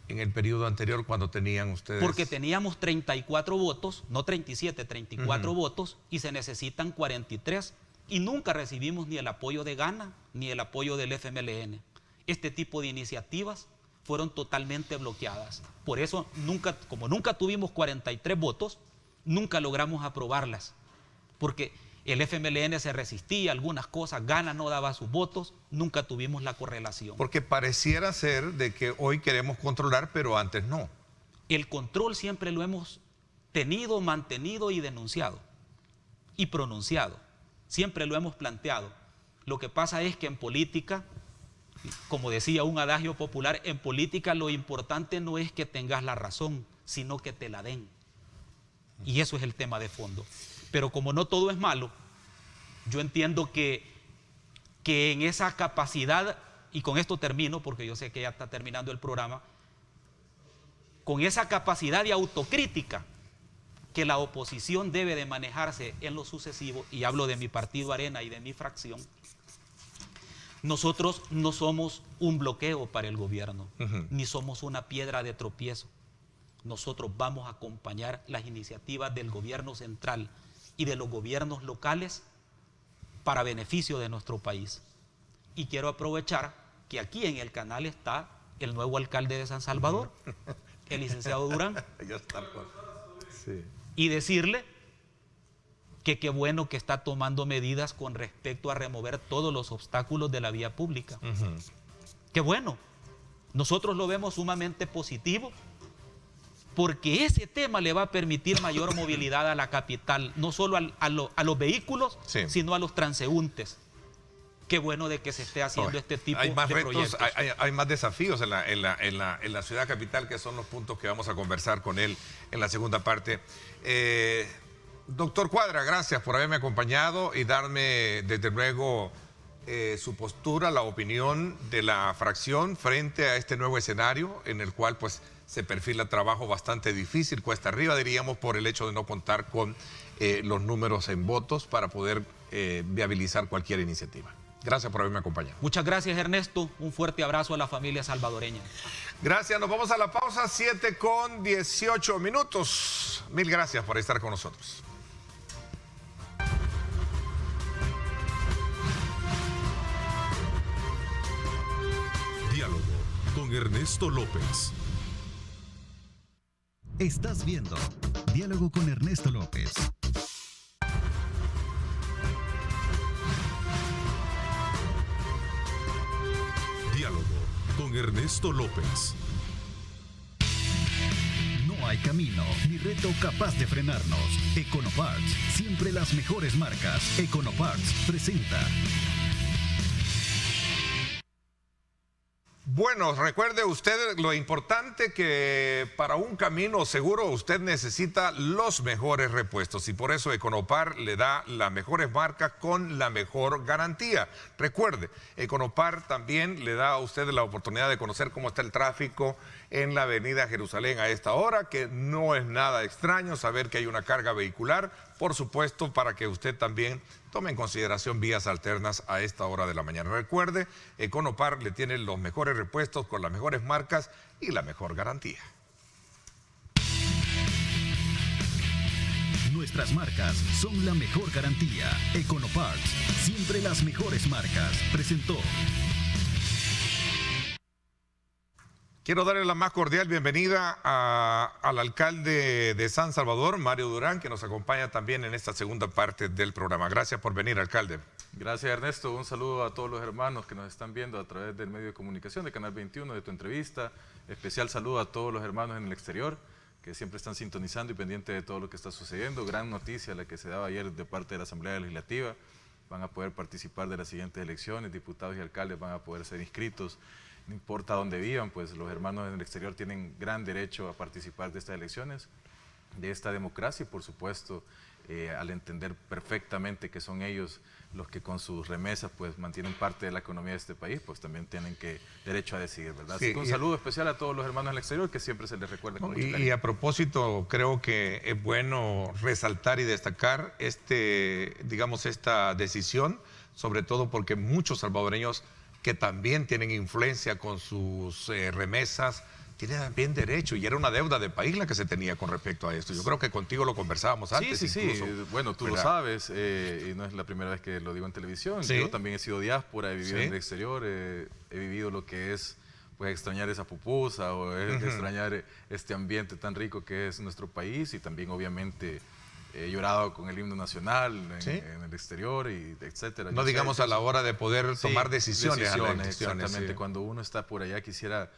en el periodo anterior cuando tenían ustedes? Porque teníamos 34 votos, no 37, 34 votos, y se necesitan 43, y nunca recibimos ni el apoyo de Gana ni el apoyo del FMLN. Este tipo de iniciativas fueron totalmente bloqueadas. Por eso, como nunca tuvimos 43 votos, nunca logramos aprobarlas, porque el FMLN se resistía a algunas cosas, Gana no daba sus votos, nunca tuvimos la correlación. Porque pareciera ser de que hoy queremos controlar, pero antes no. El control siempre lo hemos tenido, mantenido y denunciado y pronunciado. Siempre lo hemos planteado. Lo que pasa es que en política, como decía un adagio popular, en política lo importante no es que tengas la razón, sino que te la den. Y eso es el tema de fondo. Pero como no todo es malo, yo entiendo que en esa capacidad, y con esto termino porque yo sé que ya está terminando el programa, con esa capacidad de autocrítica que la oposición debe de manejarse en lo sucesivo, y hablo de mi partido Arena y de mi fracción, nosotros no somos un bloqueo para el gobierno, ni somos una piedra de tropiezo. Nosotros vamos a acompañar las iniciativas del gobierno central y de los gobiernos locales para beneficio de nuestro país. Y quiero aprovechar que aquí en el canal está el nuevo alcalde de San Salvador, el licenciado Durán, y decirle que qué bueno que está tomando medidas con respecto a remover todos los obstáculos de la vía pública. Qué bueno, nosotros lo vemos sumamente positivo, porque ese tema le va a permitir mayor movilidad a la capital, no solo a los vehículos, sino a los transeúntes. Qué bueno de que se esté haciendo este tipo de proyectos. Hay más desafíos en la ciudad capital, que son los puntos que vamos a conversar con él en la segunda parte. Doctor Cuadra, gracias por haberme acompañado y darme, desde luego, su postura, la opinión de la fracción frente a este nuevo escenario en el cual, pues, se perfila trabajo bastante difícil, cuesta arriba, diríamos, por el hecho de no contar con los números en votos para poder viabilizar cualquier iniciativa. Gracias por haberme acompañado. Muchas gracias, Ernesto. Un fuerte abrazo a la familia salvadoreña. Gracias, nos vamos a la pausa, 7:18. Mil gracias por estar con nosotros. Diálogo con Ernesto López. Estás viendo Diálogo con Ernesto López. Diálogo con Ernesto López. No hay camino ni reto capaz de frenarnos. Econoparts, siempre las mejores marcas. Econoparts presenta. Bueno, recuerde usted lo importante que para un camino seguro usted necesita los mejores repuestos y por eso Econopar le da las mejores marcas con la mejor garantía. Recuerde, Econopar también le da a usted la oportunidad de conocer cómo está el tráfico en la avenida Jerusalén a esta hora, que no es nada extraño saber que hay una carga vehicular, por supuesto, para que usted también tome en consideración vías alternas a esta hora de la mañana. Recuerde, Econopar le tiene los mejores repuestos con las mejores marcas y la mejor garantía. Nuestras marcas son la mejor garantía. Econoparts, siempre las mejores marcas. Presentó. Quiero darle la más cordial bienvenida al alcalde de San Salvador, Mario Durán, que nos acompaña también en esta segunda parte del programa. Gracias por venir, alcalde. Gracias, Ernesto. Un saludo a todos los hermanos que nos están viendo a través del medio de comunicación de Canal 21, de tu entrevista. Especial saludo a todos los hermanos en el exterior que siempre están sintonizando y pendientes de todo lo que está sucediendo. Gran noticia la que se daba ayer de parte de la Asamblea Legislativa. Van a poder participar de las siguientes elecciones. Diputados y alcaldes van a poder ser inscritos. No importa dónde vivan, pues los hermanos en el exterior tienen gran derecho a participar de estas elecciones, de esta democracia y por supuesto al entender perfectamente que son ellos los que con sus remesas pues mantienen parte de la economía de este país, pues también tienen derecho a decidir, ¿verdad? Sí, así que un saludo especial a todos los hermanos en el exterior que siempre se les recuerda con mucho cariño. Y a propósito, creo que es bueno resaltar y destacar digamos, esta decisión, sobre todo porque muchos salvadoreños que también tienen influencia con sus remesas, tienen también derecho, y era una deuda de país la que se tenía con respecto a esto. Yo creo que contigo lo conversábamos antes. Sí. Bueno, tú ¿verdad? lo sabes, y no es la primera vez que lo digo en televisión. Sí. Yo también he sido diáspora, he vivido Sí. en el exterior, he vivido lo que es pues extrañar esa pupusa o extrañar este ambiente tan rico que es nuestro país, y también obviamente he llorado con el himno nacional en el exterior, y etcétera. No digamos a la hora de poder tomar decisiones. Exactamente, sí. cuando uno está por allá quisiera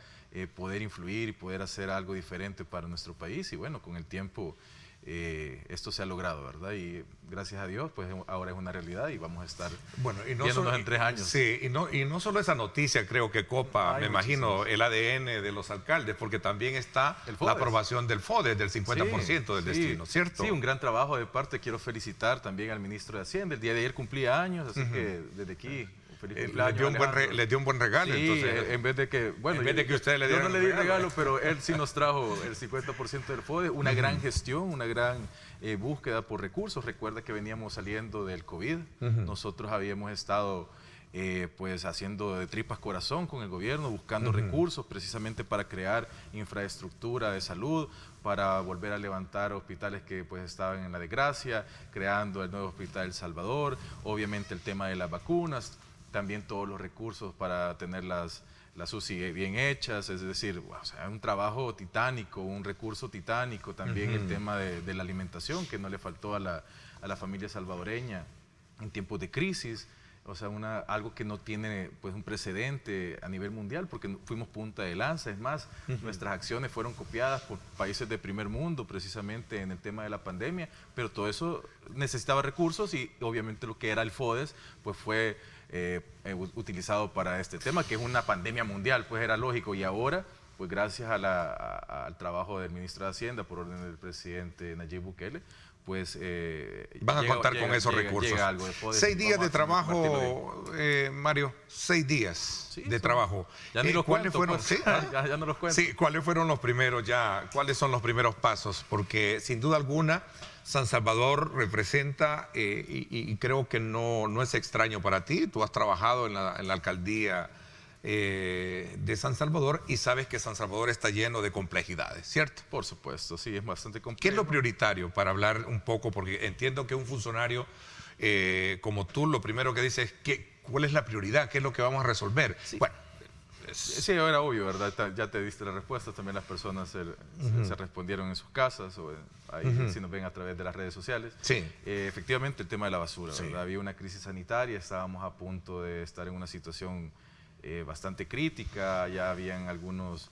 poder influir y poder hacer algo diferente para nuestro país, y bueno, con el tiempo esto se ha logrado, ¿verdad? Y gracias a Dios, pues ahora es una realidad y vamos a estar viéndonos en 3 años. Sí, y no solo esa noticia creo que copa, me imagino, el ADN de los alcaldes, porque también está la aprobación del FODES, del 50% del destino, ¿cierto? Sí, un gran trabajo de parte. Quiero felicitar también al ministro de Hacienda. El día de ayer cumplía años, así que desde aquí... Les dio un buen regalo. Sí, entonces, en vez de que, bueno, en vez de que ustedes le dieran yo no le di regalo, pero él sí nos trajo el 50% del FODES, una gran gestión, una gran búsqueda por recursos. Recuerda que veníamos saliendo del COVID, nosotros habíamos estado pues haciendo de tripas corazón con el gobierno, buscando recursos precisamente para crear infraestructura de salud, para volver a levantar hospitales que pues estaban en la desgracia, creando el nuevo hospital El Salvador, obviamente el tema de las vacunas, también todos los recursos para tener las UCI bien hechas, es decir, o sea, un trabajo titánico, un recurso titánico, también el tema de la alimentación que no le faltó a la familia salvadoreña en tiempos de crisis. O sea, algo que no tiene pues un precedente a nivel mundial, porque fuimos punta de lanza. Es más, nuestras acciones fueron copiadas por países de primer mundo, precisamente en el tema de la pandemia, pero todo eso necesitaba recursos y obviamente lo que era el FODES pues fue utilizado para este tema, que es una pandemia mundial, pues era lógico. Y ahora, pues gracias al trabajo del ministro de Hacienda, por orden del presidente Nayib Bukele, pues van a contar con esos recursos. Llega algo de FODES 6 y días de vamos a trabajo, Mario, 6 días Sí, de son- trabajo. Ya ni los ¿Cuáles cuento, fueron? pues. ¿Sí? Ya no los cuento. Sí, ¿cuáles fueron los primeros ya? ¿Cuáles son los primeros pasos? Porque sin duda alguna San Salvador representa, y creo que no es extraño para ti, tú has trabajado en la alcaldía de San Salvador y sabes que San Salvador está lleno de complejidades, ¿cierto? Por supuesto, sí, es bastante complejo. ¿Qué es lo prioritario para hablar un poco? Porque entiendo que un funcionario como tú, lo primero que dice es ¿cuál es la prioridad? ¿Qué es lo que vamos a resolver? Sí. Bueno, Sí, era obvio, ¿verdad? Ya te diste la respuesta. También las personas se respondieron en sus casas o ahí si nos ven a través de las redes sociales. Sí. Efectivamente, el tema de la basura, Sí. ¿verdad? Había una crisis sanitaria, estábamos a punto de estar en una situación bastante crítica. Ya habían algunos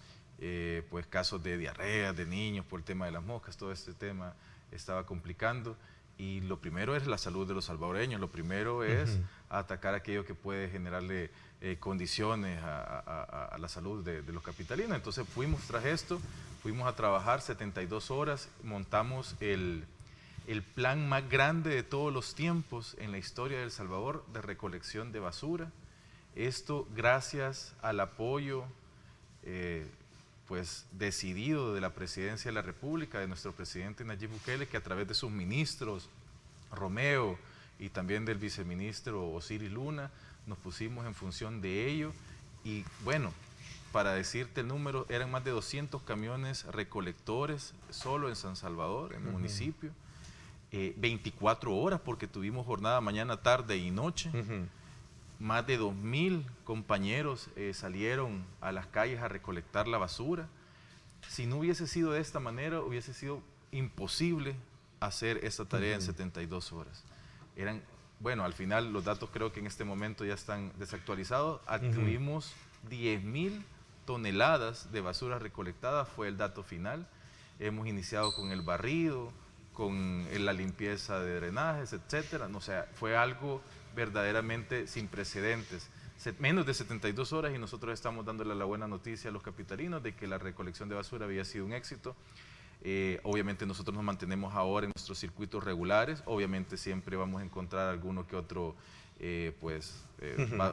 pues, casos de diarrea de niños por el tema de las moscas. Todo este tema estaba complicando. Y lo primero es la salud de los salvadoreños. Lo primero es atacar aquello que puede generarle condiciones a la salud de los capitalinos. Entonces fuimos tras esto, fuimos a trabajar 72 horas, montamos el plan más grande de todos los tiempos en la historia de El Salvador de recolección de basura. Esto gracias al apoyo pues decidido de la Presidencia de la República, de nuestro presidente Nayib Bukele, que a través de sus ministros, Romeo, y también del viceministro Osiris Luna, nos pusimos en función de ello. Y bueno, para decirte el número, eran más de 200 camiones recolectores solo en San Salvador, en el municipio, 24 horas porque tuvimos jornada mañana, tarde y noche. Más de 2.000 compañeros salieron a las calles a recolectar la basura. Si no hubiese sido de esta manera, hubiese sido imposible hacer esta tarea en 72 horas. Bueno, al final los datos creo que en este momento ya están desactualizados. Tuvimos 10.000 toneladas de basura recolectada, fue el dato final. Hemos iniciado con el barrido, con la limpieza de drenajes, etcétera. O sea, fue algo verdaderamente sin precedentes. Menos de 72 horas y nosotros estamos dándole la buena noticia a los capitalinos de que la recolección de basura había sido un éxito. Obviamente nosotros nos mantenemos ahora en nuestros circuitos regulares. Obviamente siempre vamos a encontrar alguno que otro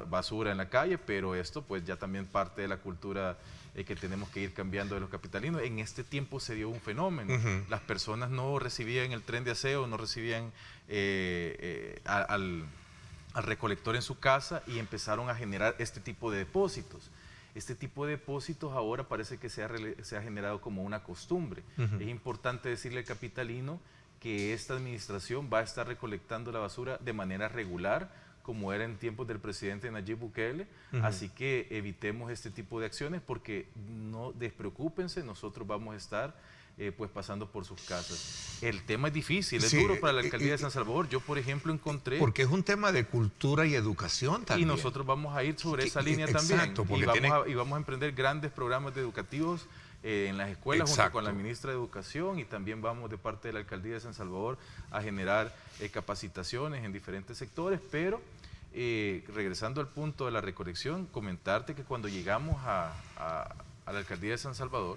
basura en la calle, pero esto pues ya también parte de la cultura que tenemos que ir cambiando de los capitalinos. En este tiempo se dio un fenómeno. Las personas no recibían el tren de aseo, no recibían al recolector en su casa y empezaron a generar este tipo de depósitos. Este tipo de depósitos ahora parece que se ha generado como una costumbre. Es importante decirle al capitalino que esta administración va a estar recolectando la basura de manera regular, como era en tiempos del presidente Nayib Bukele, así que evitemos este tipo de acciones porque no despreocúpense, nosotros vamos a estar pues pasando por sus casas. El tema es difícil, es duro para la alcaldía de San Salvador. Yo, por ejemplo, encontré... Porque es un tema de cultura y educación también. Y nosotros vamos a ir sobre esa línea exacto, también. Y vamos a emprender grandes programas educativos en las escuelas junto con la ministra de Educación, y también vamos de parte de la alcaldía de San Salvador a generar capacitaciones en diferentes sectores, pero regresando al punto de la recolección, comentarte que cuando llegamos a la alcaldía de San Salvador,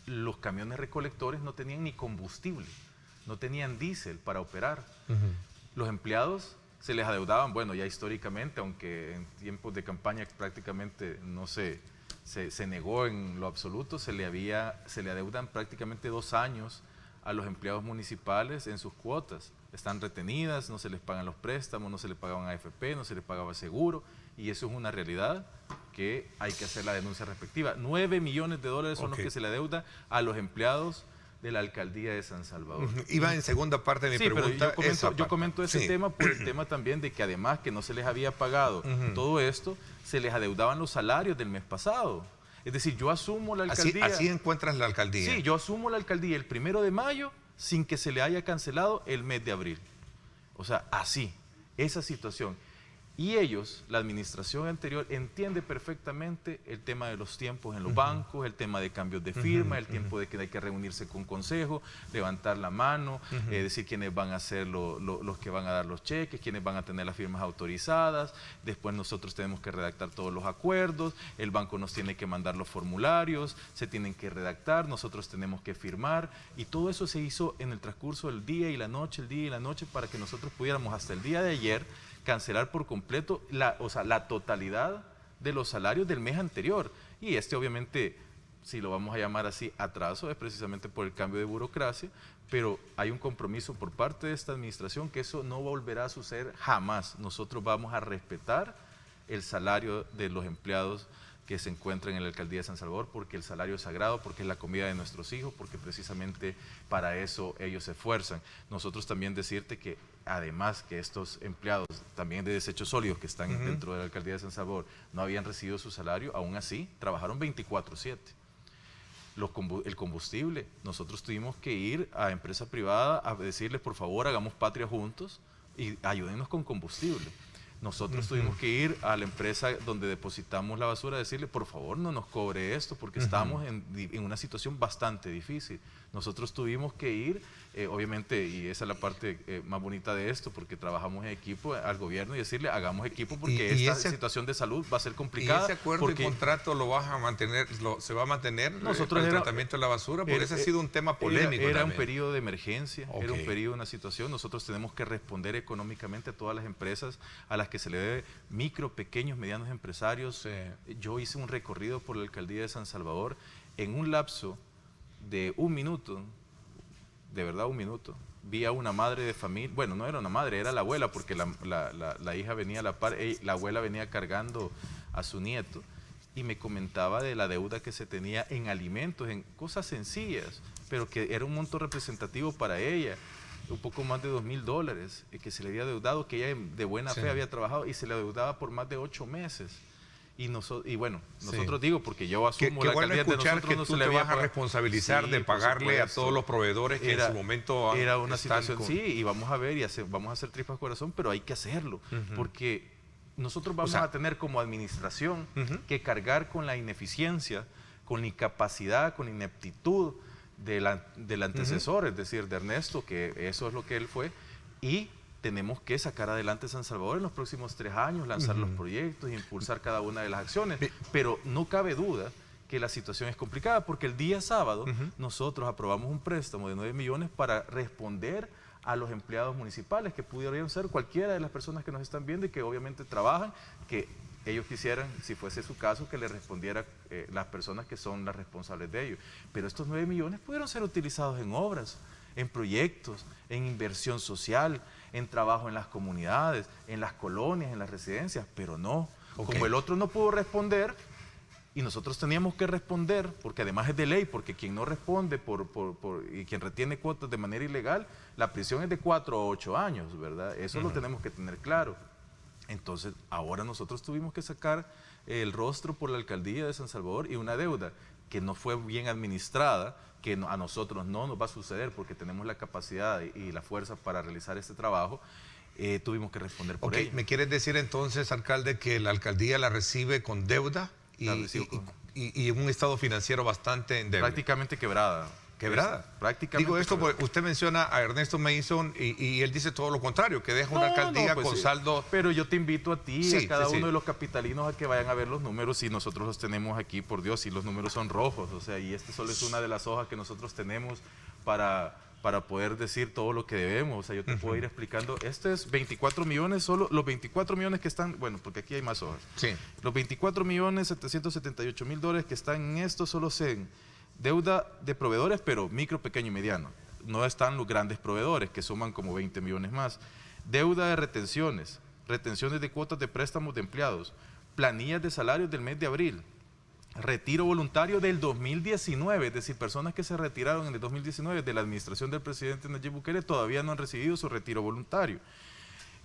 los camiones recolectores no tenían ni combustible, no tenían diésel para operar. Los empleados se les adeudaban, bueno, ya históricamente, aunque en tiempos de campaña prácticamente no se negó en lo absoluto, se le adeudan prácticamente 2 años a los empleados municipales en sus cuotas. Están retenidas, no se les pagan los préstamos, no se les pagaban AFP, no se les pagaba seguro, y eso es una realidad que hay que hacer la denuncia respectiva. 9 millones de dólares son los que se le adeuda a los empleados de la alcaldía de San Salvador. Iba en segunda parte de mi pregunta. Pero yo comento ese tema por el tema también de que además que no se les había pagado todo esto, se les adeudaban los salarios del mes pasado. Es decir, yo asumo la alcaldía... Así encuentras la alcaldía. Sí, yo asumo la alcaldía el 1 de mayo sin que se le haya cancelado el mes de abril. O sea, así, esa situación. Y ellos, la administración anterior, entiende perfectamente el tema de los tiempos en los bancos, el tema de cambios de firma, el tiempo de que hay que reunirse con consejo, levantar la mano, decir quiénes van a ser los que van a dar los cheques, quiénes van a tener las firmas autorizadas. Después nosotros tenemos que redactar todos los acuerdos, el banco nos tiene que mandar los formularios, se tienen que redactar, nosotros tenemos que firmar. Y todo eso se hizo en el transcurso del día y la noche, para que nosotros pudiéramos hasta el día de ayer cancelar por completo la totalidad de los salarios del mes anterior. Y obviamente, si lo vamos a llamar así, atraso, es precisamente por el cambio de burocracia, pero hay un compromiso por parte de esta administración que eso no volverá a suceder jamás. Nosotros vamos a respetar el salario de los empleados que se encuentran en la Alcaldía de San Salvador, porque el salario es sagrado, porque es la comida de nuestros hijos, porque precisamente para eso ellos se esfuerzan. Nosotros también decirte que además que estos empleados también de desechos sólidos que están dentro de la Alcaldía de San Salvador no habían recibido su salario, aún así trabajaron 24/7. El combustible, nosotros tuvimos que ir a empresa privada a decirles, por favor, hagamos patria juntos y ayúdennos con combustible. Nosotros tuvimos que ir a la empresa donde depositamos la basura a decirle, por favor, no nos cobre esto, porque estamos en una situación bastante difícil. Nosotros tuvimos que ir, obviamente, y esa es la parte más bonita de esto, porque trabajamos en equipo al gobierno y decirle, hagamos equipo porque esta situación de salud va a ser complicada. ¿Y ese acuerdo y contrato lo vas a mantener, se va a mantener nosotros el tratamiento de la basura? Porque ese ha sido un tema polémico. Era un periodo de emergencia, era un periodo, una situación. Nosotros tenemos que responder económicamente a todas las empresas a las que se le debe, micro, pequeños, medianos empresarios. Yo hice un recorrido por la Alcaldía de San Salvador en un lapso de 1 minuto, de verdad 1 minuto, vi a una madre de familia, bueno, no era una madre, era la abuela, porque la hija venía a la par, la abuela venía cargando a su nieto, y me comentaba de la deuda que se tenía en alimentos, en cosas sencillas, pero que era un monto representativo para ella, un poco más de $2,000, que se le había deudado, que ella de buena fe había trabajado, y se le deudaba por más de 8 meses. Y bueno, nosotros digo, porque yo asumo la calidad de nosotros, que tú te vas a responsabilizar de pagarle a todos los proveedores que en su momento era una situación, sí, y vamos a ver, vamos a hacer tripas corazón, pero hay que hacerlo, porque nosotros vamos a tener como administración que cargar con la ineficiencia, con la incapacidad, con la ineptitud del antecesor, es decir, de Ernesto, que eso es lo que él fue, y tenemos que sacar adelante San Salvador en los próximos 3 años, lanzar los proyectos, impulsar cada una de las acciones, pero no cabe duda que la situación es complicada, porque el día sábado nosotros aprobamos un préstamo de 9 millones para responder a los empleados municipales, que pudieran ser cualquiera de las personas que nos están viendo y que obviamente trabajan, que ellos quisieran, si fuese su caso, que le respondiera las personas que son las responsables de ello. Pero estos 9 millones pudieron ser utilizados en obras, en proyectos, en inversión social, en trabajo en las comunidades, en las colonias, en las residencias, pero no. Como el otro no pudo responder, y nosotros teníamos que responder, porque además es de ley, porque quien no responde y quien retiene cuotas de manera ilegal, la prisión es de 4 a 8 años, ¿verdad? Eso lo tenemos que tener claro. Entonces, ahora nosotros tuvimos que sacar el rostro por la Alcaldía de San Salvador y una deuda que no fue bien administrada, que a nosotros no nos va a suceder porque tenemos la capacidad y la fuerza para realizar este trabajo, tuvimos que responder por ello. ¿Me quieres decir entonces, alcalde, que la alcaldía la recibe con deuda y un estado financiero bastante endeble? Prácticamente quebrada. ¿Quebrada? Prácticamente. Digo esto porque usted menciona a Ernesto Mason y él dice todo lo contrario, que deja una alcaldía con saldo. Pero yo te invito a ti y a cada uno de los capitalinos a que vayan a ver los números, y nosotros los tenemos aquí, por Dios, y los números son rojos, o sea, y este solo es una de las hojas que nosotros tenemos para poder decir todo lo que debemos. O sea, yo te puedo ir explicando, este es 24 millones, solo los 24 millones que están, bueno, porque aquí hay más hojas. Sí. Los 24.778.000 dólares que están en esto solo se deuda de proveedores, pero micro, pequeño y mediano. No están los grandes proveedores, que suman como 20 millones más. Deuda de retenciones de cuotas de préstamos de empleados, planillas de salarios del mes de abril, retiro voluntario del 2019, es decir, personas que se retiraron en el 2019 de la administración del presidente Nayib Bukele todavía no han recibido su retiro voluntario.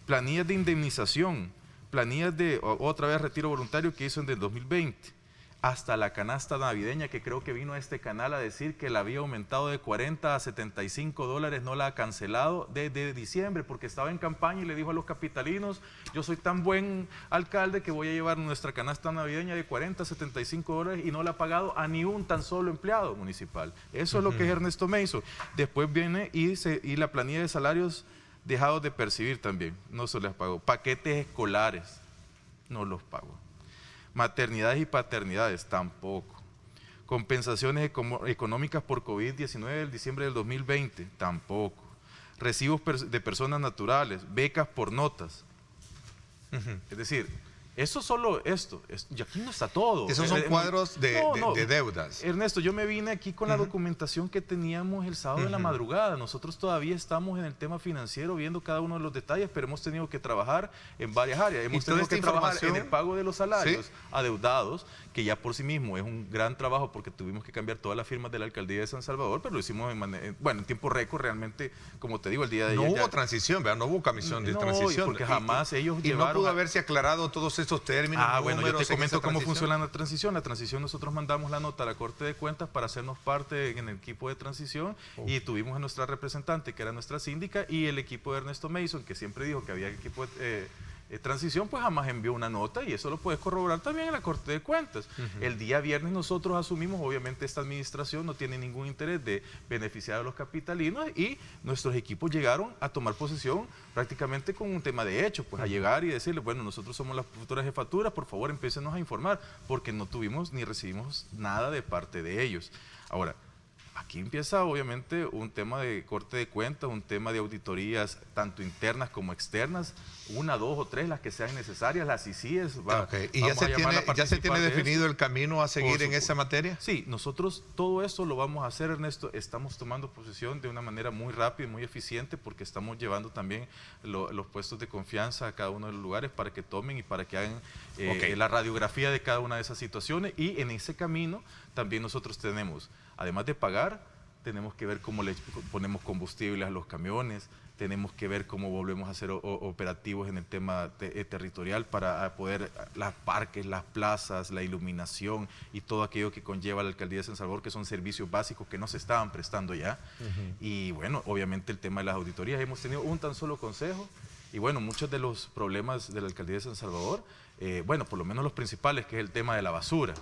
Planillas de indemnización, planillas de, otra vez retiro voluntario que hizo en el 2020. hasta la canasta navideña, que creo que vino a este canal a decir que la había aumentado de 40 a 75 dólares, no la ha cancelado desde diciembre, porque estaba en campaña y le dijo a los capitalinos, yo soy tan buen alcalde que voy a llevar nuestra canasta navideña de 40 a 75 dólares y no la ha pagado a ni un tan solo empleado municipal. Eso es lo que es Ernesto Mason. Después viene y la planilla de salarios dejados de percibir también, no se les pagó. Paquetes escolares, no los pagó. Maternidades y paternidades, tampoco. Compensaciones económicas por COVID-19 del diciembre del 2020, tampoco. Recibos de personas naturales, becas por notas. Es decir, eso solo esto, y aquí no está todo. Esos son cuadros de deudas. Ernesto, yo me vine aquí con la documentación que teníamos el sábado en la madrugada. Nosotros todavía estamos en el tema financiero viendo cada uno de los detalles, pero hemos tenido que trabajar en varias áreas. Hemos tenido que trabajar en el pago de los salarios adeudados, que ya por sí mismo es un gran trabajo porque tuvimos que cambiar todas las firmas de la alcaldía de San Salvador, pero lo hicimos en tiempo récord realmente, como te digo, el día de ayer. No hubo transición, ¿verdad? No hubo comisión de transición. Porque jamás ellos llevaron... Y no pudo haberse aclarado todos estos términos. Bueno, yo te comento cómo funciona la transición. La transición, nosotros mandamos la nota a la Corte de Cuentas para hacernos parte en el equipo de transición y tuvimos a nuestra representante, que era nuestra síndica, y el equipo de Ernesto Mason, que siempre dijo que había equipo de transición, pues jamás envió una nota, y eso lo puedes corroborar también en la Corte de Cuentas. El día viernes nosotros asumimos, obviamente esta administración no tiene ningún interés de beneficiar a los capitalinos, y nuestros equipos llegaron a tomar posesión prácticamente con un tema de hecho, pues a llegar y decirles, bueno, nosotros somos las futuras jefaturas, por favor empécenos a informar, porque no tuvimos ni recibimos nada de parte de ellos. Ahora, aquí empieza obviamente un tema de Corte de Cuentas, un tema de auditorías tanto internas como externas, 1, 2 o 3, las que sean necesarias, las ICIES. ¿Y ya se tiene definido el camino a seguir en esa materia? Sí, nosotros todo esto lo vamos a hacer, Ernesto. Estamos tomando posesión de una manera muy rápida y muy eficiente, porque estamos llevando también los puestos de confianza a cada uno de los lugares para que tomen y para que hagan la radiografía de cada una de esas situaciones, y en ese camino también nosotros tenemos, además de pagar, tenemos que ver cómo le ponemos combustible a los camiones, tenemos que ver cómo volvemos a hacer operativos en el tema territorial para poder, los parques, las plazas, la iluminación y todo aquello que conlleva la alcaldía de San Salvador, que son servicios básicos que no se estaban prestando ya. Y bueno, obviamente el tema de las auditorías, hemos tenido un tan solo consejo, y bueno, muchos de los problemas de la alcaldía de San Salvador, bueno, por lo menos los principales, que es el tema de la basura.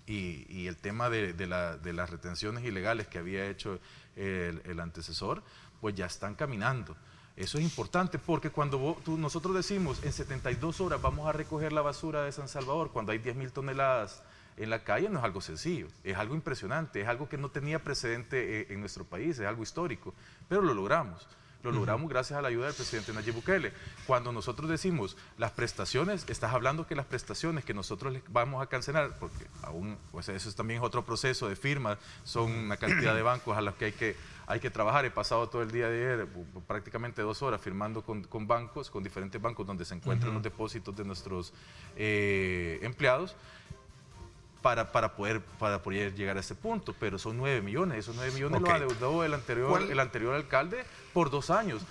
Y el tema de las retenciones ilegales que había hecho el antecesor, pues ya están caminando. Eso es importante, porque cuando nosotros decimos en 72 horas vamos a recoger la basura de San Salvador, cuando hay 10.000 toneladas en la calle, no es algo sencillo, es algo impresionante, es algo que no tenía precedente en nuestro país, es algo histórico, pero lo logramos. Lo logramos gracias a la ayuda del presidente Nayib Bukele. Cuando nosotros decimos las prestaciones, estás hablando que las prestaciones que nosotros les vamos a cancelar, porque aún, pues eso también es otro proceso de firma, son una cantidad de bancos a los que hay que trabajar. He pasado todo el día de ayer, prácticamente 2 horas, firmando con bancos, con diferentes bancos donde se encuentran los depósitos de nuestros empleados, para poder llegar a este punto, pero son 9 millones, esos 9 millones los adeudó el anterior alcalde por 2 años,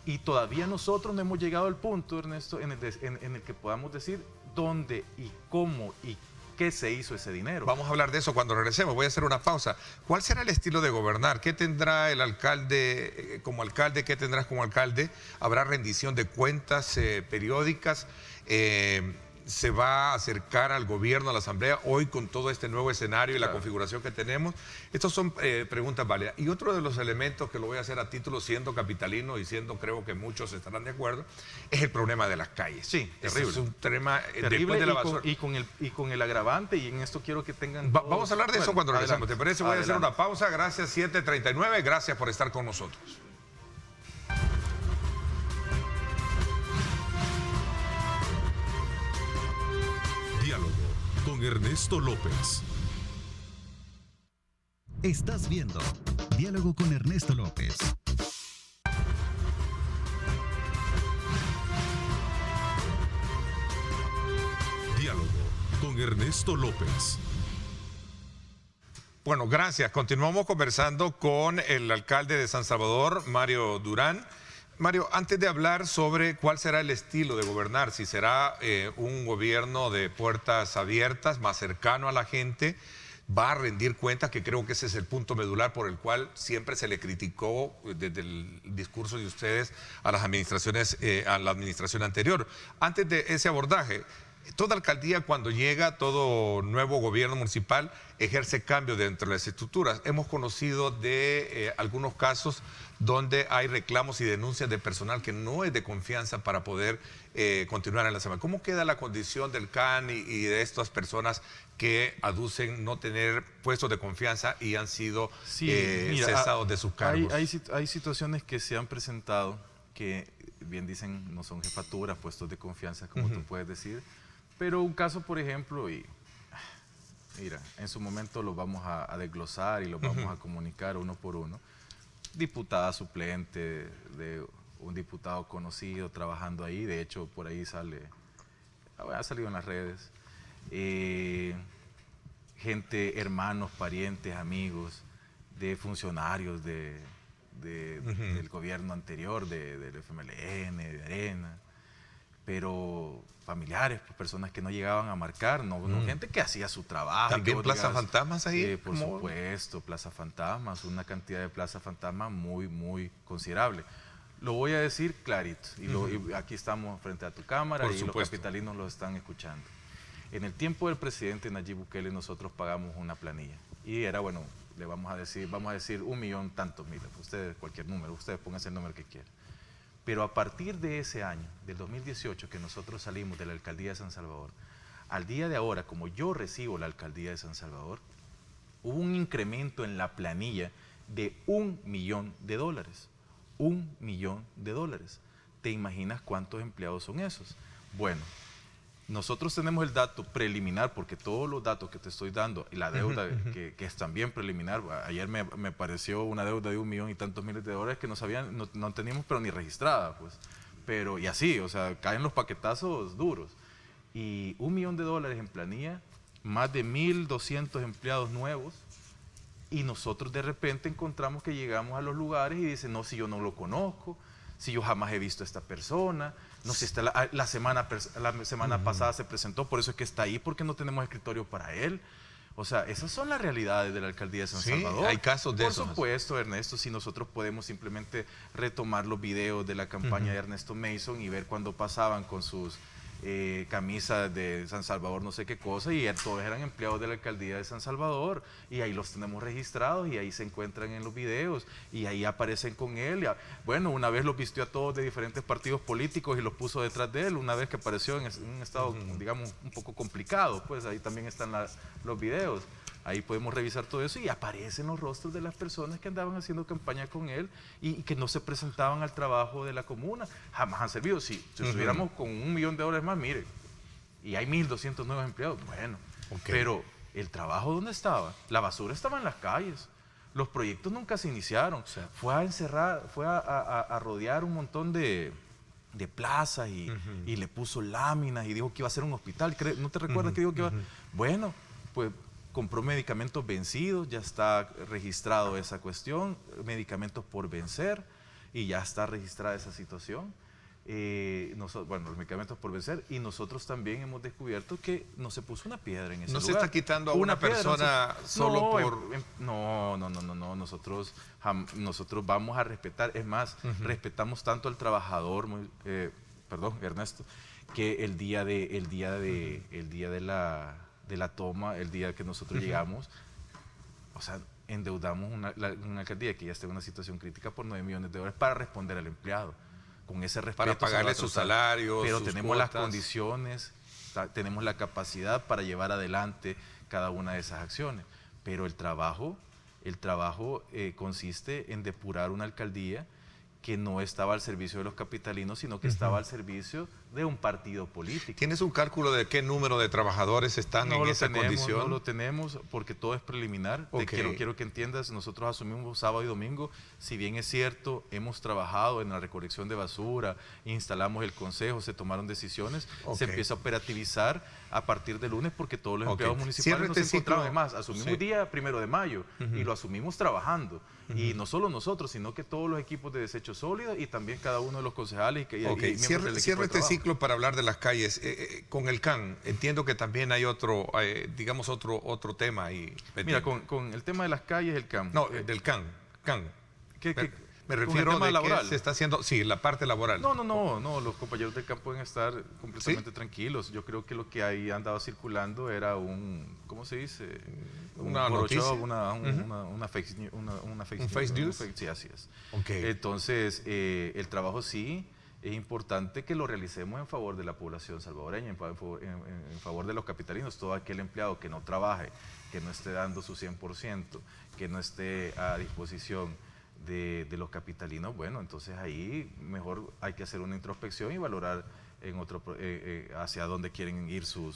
y todavía nosotros no hemos llegado al punto, Ernesto, en el que podamos decir dónde y cómo y qué se hizo ese dinero. Vamos a hablar de eso cuando regresemos. Voy a hacer una pausa. ¿Cuál será el estilo de gobernar? ¿Qué tendrá el alcalde como alcalde? ¿Qué tendrás como alcalde? ¿Habrá rendición de cuentas periódicas? ¿Se va a acercar al gobierno, a la asamblea, hoy con todo este nuevo escenario y la configuración que tenemos? Estas son preguntas válidas. Y otro de los elementos que lo voy a hacer a título, siendo capitalino y creo que muchos estarán de acuerdo, es el problema de las calles. Sí, terrible. Es un tema terrible, después de la basura. Y con el agravante, y en esto quiero que tengan... Vamos a hablar de eso cuando regresemos. ¿Te parece? Voy a hacer una pausa. Gracias, 7:39. Gracias por estar con nosotros. Diálogo con Ernesto López. Estás viendo Diálogo con Ernesto López. Diálogo con Ernesto López. Bueno, gracias. Continuamos conversando con el alcalde de San Salvador, Mario Durán. Mario, antes de hablar sobre cuál será el estilo de gobernar, si será un gobierno de puertas abiertas, más cercano a la gente, va a rendir cuentas, que creo que ese es el punto medular por el cual siempre se le criticó desde el discurso de ustedes a las administraciones, a la administración anterior. Antes de ese abordaje, toda alcaldía, cuando llega todo nuevo gobierno municipal, ejerce cambios dentro de las estructuras. Hemos conocido de algunos casos donde hay reclamos y denuncias de personal que no es de confianza para poder continuar en la semana. ¿Cómo queda la condición del CAN y de estas personas que aducen no tener puestos de confianza y han sido cesados de sus cargos? Hay situaciones que se han presentado que, bien dicen, no son jefaturas, puestos de confianza, como tú puedes decir. Pero un caso, por ejemplo, y mira, en su momento lo vamos a desglosar y lo vamos a comunicar uno por uno. Diputada suplente de un diputado conocido trabajando ahí, de hecho por ahí ha salido en las redes. Gente, hermanos, parientes, amigos de funcionarios del gobierno anterior, del FMLN, de Arena, pero familiares, personas que no llegaban a marcar, no gente que hacía su trabajo. ¿También Plaza Fantasmas ahí? Por supuesto, Plaza Fantasmas, una cantidad de Plaza Fantasmas muy, muy considerable. Lo voy a decir clarito, y aquí estamos frente a tu cámara y los capitalinos lo están escuchando. En el tiempo del presidente Nayib Bukele nosotros pagamos una planilla y era, bueno, vamos a decir 1.000.000 tantos miles, ustedes cualquier número, ustedes pónganse el número que quieran. Pero a partir de ese año, del 2018, que nosotros salimos de la alcaldía de San Salvador, al día de ahora, como yo recibo la alcaldía de San Salvador, hubo un incremento en la planilla de $1 millón. $1 millón. ¿Te imaginas cuántos empleados son esos? Bueno, nosotros tenemos el dato preliminar, porque todos los datos que te estoy dando, y la deuda que es también preliminar, ayer me pareció una deuda de $1 millón y tantos miles de dólares que no teníamos pero ni registrada, pues. Pero, y así, o sea, caen los paquetazos duros. Y $1 millón en planilla, más de 1.200 empleados nuevos, y nosotros de repente encontramos que llegamos a los lugares y dicen, no, si yo no lo conozco, si yo jamás he visto a esta persona, no sé, la semana pasada se presentó, por eso es que está ahí, porque no tenemos escritorio para él. O sea, esas son las realidades de la alcaldía de San Salvador. Hay casos de eso. Por supuesto, Ernesto, si nosotros podemos simplemente retomar los videos de la campaña de Ernesto Mason y ver cuando pasaban con sus camisas de San Salvador, no sé qué cosa, y todos eran empleados de la alcaldía de San Salvador, y ahí los tenemos registrados, y ahí se encuentran en los videos, y ahí aparecen con él. Bueno, una vez los vistió a todos de diferentes partidos políticos y los puso detrás de él, una vez que apareció en un estado, digamos, un poco complicado, pues ahí también están los videos. Ahí podemos revisar todo eso y aparecen los rostros de las personas que andaban haciendo campaña con él y que no se presentaban al trabajo de la comuna. Jamás han servido. Si estuviéramos con $1 millón más, mire, y hay 1.200 nuevos empleados, bueno, pero el trabajo, ¿dónde estaba? La basura estaba en las calles. Los proyectos nunca se iniciaron. Fue a rodear un montón de plazas y le puso láminas y dijo que iba a ser un hospital. ¿No te recuerdas que dijo que iba? Bueno, pues compró medicamentos vencidos, ya está registrado esa cuestión, medicamentos por vencer, y ya está registrada esa situación. Bueno, los medicamentos por vencer, y nosotros también hemos descubierto que no se puso una piedra en ese lugar. ¿No se está quitando a una persona solo por...? No, nosotros vamos a respetar, es más, respetamos tanto al trabajador, Ernesto, que el día de la toma, el día que nosotros llegamos, o sea, endeudamos una alcaldía que ya está en una situación crítica por $9 millones para responder al empleado. Con ese respeto. Para pagarle sus salarios, pero sus tenemos cuotas. las condiciones, tenemos la capacidad para llevar adelante cada una de esas acciones. Pero el trabajo consiste en depurar una alcaldía que no estaba al servicio de los capitalinos, sino que estaba al servicio de un partido político. ¿Tienes un cálculo de qué número de trabajadores están en esa condición? No lo tenemos porque todo es preliminar. Quiero que entiendas, nosotros asumimos sábado y domingo, si bien es cierto, hemos trabajado en la recolección de basura, instalamos el consejo, se tomaron decisiones, se empieza a operativizar a partir de lunes porque todos los empleados municipales nos encontramos. Es más, asumimos el día 1 de mayo y lo asumimos trabajando. Y no solo nosotros, sino que todos los equipos de desechos sólidos y también cada uno de los concejales y miembros del equipo de Cierre este trabajo. ciclo para hablar de las calles. Con el CAN, entiendo que también hay otro, digamos, otro tema ahí. Mira, con el tema de las calles, el CAN. No, del CAN. Me ¿Con el refiero tema de laboral? que se está haciendo, sí, la parte laboral. No, los compañeros del CAN pueden estar completamente tranquilos. Yo creo que lo que ahí andaba circulando era ¿cómo se dice? Una noticia. Una fake news. Sí, así es. Entonces, el trabajo sí es importante que lo realicemos en favor de la población salvadoreña, en favor de los capitalinos. Todo aquel empleado que no trabaje, que no esté dando su 100%, que no esté a disposición de los capitalinos, bueno, entonces ahí mejor hay que hacer una introspección y valorar hacia dónde quieren ir su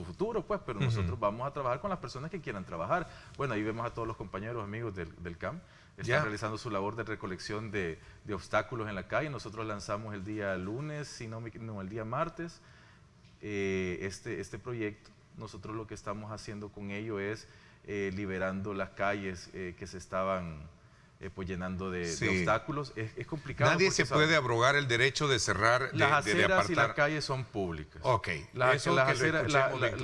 futuro, pues, pero nosotros vamos a trabajar con las personas que quieran trabajar. Bueno, ahí vemos a todos los compañeros, amigos del CAM, están realizando su labor de recolección de obstáculos en la calle. Nosotros lanzamos el día lunes, el día martes, este proyecto. Nosotros lo que estamos haciendo con ello es liberando las calles que se estaban pues llenando de obstáculos. Es complicado. Nadie se puede abrogar el derecho de cerrar, las aceras apartar. y las calles son públicas. Las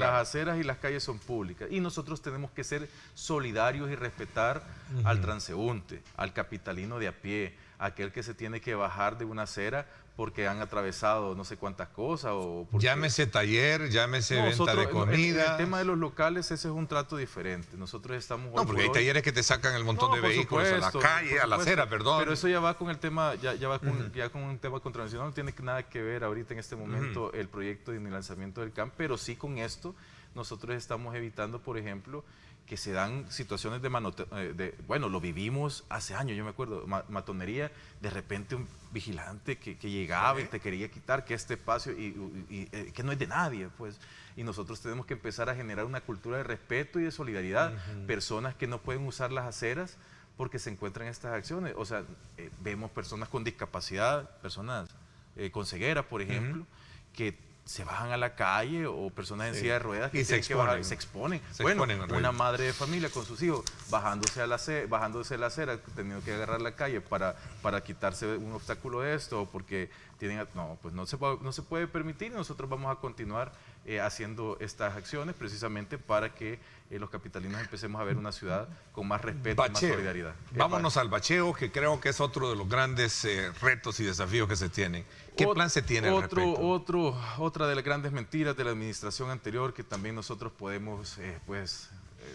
aceras y las calles son públicas. Y nosotros tenemos que ser solidarios y respetar al transeúnte, al capitalino de a pie, aquel que se tiene que bajar de una acera porque han atravesado no sé cuántas cosas. Llámese taller, llámese venta de comida. El tema de los locales, ese es un trato diferente. Nosotros estamos... No, porque hay talleres que te sacan el montón de vehículos a la calle, a la acera, perdón. Pero eso ya va con el tema, ya va con un tema contravencional. No tiene nada que ver ahorita en este momento el proyecto y el lanzamiento del CAM, pero sí con esto nosotros estamos evitando, por ejemplo, que se dan situaciones bueno, lo vivimos hace años, yo me acuerdo, matonería, de repente un vigilante que llegaba y te quería quitar que este espacio y que no es de nadie, pues. Y nosotros tenemos que empezar a generar una cultura de respeto y de solidaridad. Personas que no pueden usar las aceras porque se encuentran en estas acciones. O sea, vemos personas con discapacidad, personas con ceguera, por ejemplo, que se bajan a la calle, o personas en silla de ruedas que se exponen. Una madre de familia con sus hijos bajándose la acera, teniendo que agarrar la calle para quitarse un obstáculo de esto, porque pues no se puede permitir. Nosotros vamos a continuar haciendo estas acciones precisamente para que los capitalinos empecemos a ver una ciudad con más respeto y más solidaridad. Vámonos al bacheo, que creo que es otro de los grandes retos y desafíos que se tienen. ¿Qué plan se tiene al respecto? Otra de las grandes mentiras de la administración anterior, que también nosotros podemos,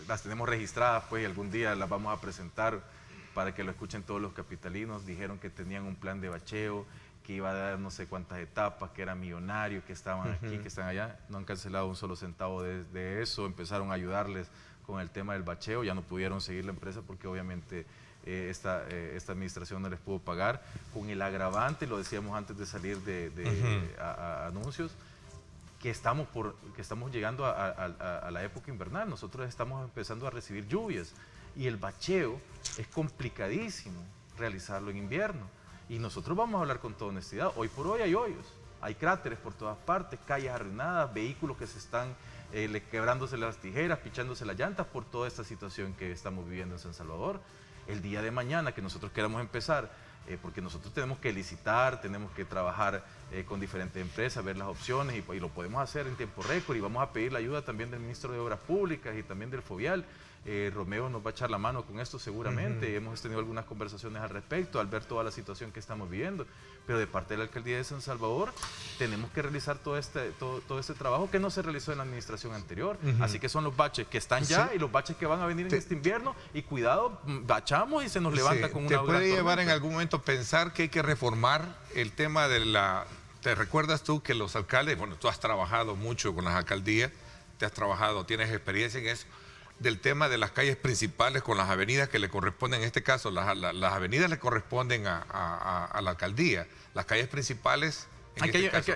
las tenemos registradas, pues, y algún día las vamos a presentar para que lo escuchen todos los capitalinos. Dijeron que tenían un plan de bacheo, que iba a dar no sé cuántas etapas, que era millonario, que estaban aquí, que están allá. No han cancelado un solo centavo de eso. Empezaron a ayudarles con el tema del bacheo. Ya no pudieron seguir la empresa porque obviamente esta administración no les pudo pagar. Con el agravante, lo decíamos antes de salir a anuncios, que estamos llegando a la época invernal. Nosotros estamos empezando a recibir lluvias y el bacheo es complicadísimo realizarlo en invierno. Y nosotros vamos a hablar con toda honestidad. Hoy por hoy hay hoyos, hay cráteres por todas partes, calles arruinadas, vehículos que se están quebrándose las tijeras, pichándose las llantas por toda esta situación que estamos viviendo en San Salvador. El día de mañana que nosotros queramos empezar, porque nosotros tenemos que licitar, tenemos que trabajar con diferentes empresas, ver las opciones y lo podemos hacer en tiempo récord, y vamos a pedir la ayuda también del Ministro de Obras Públicas y también del Fovial. Romeo nos va a echar la mano con esto seguramente. Hemos tenido algunas conversaciones al respecto al ver toda la situación que estamos viviendo, pero de parte de la Alcaldía de San Salvador tenemos que realizar todo este trabajo que no se realizó en la administración anterior. Así que son los baches que están ya y los baches que van a venir en este invierno, y cuidado, bachamos y se nos levanta con una ¿Te puede llevar en algún momento pensar que hay que reformar el tema de la... ¿Te recuerdas tú que los alcaldes, bueno, tú has trabajado mucho con las alcaldías, tienes experiencia en eso, del tema de las calles principales con las avenidas que le corresponden? En este caso, las avenidas le corresponden a la alcaldía. Las calles principales en este caso.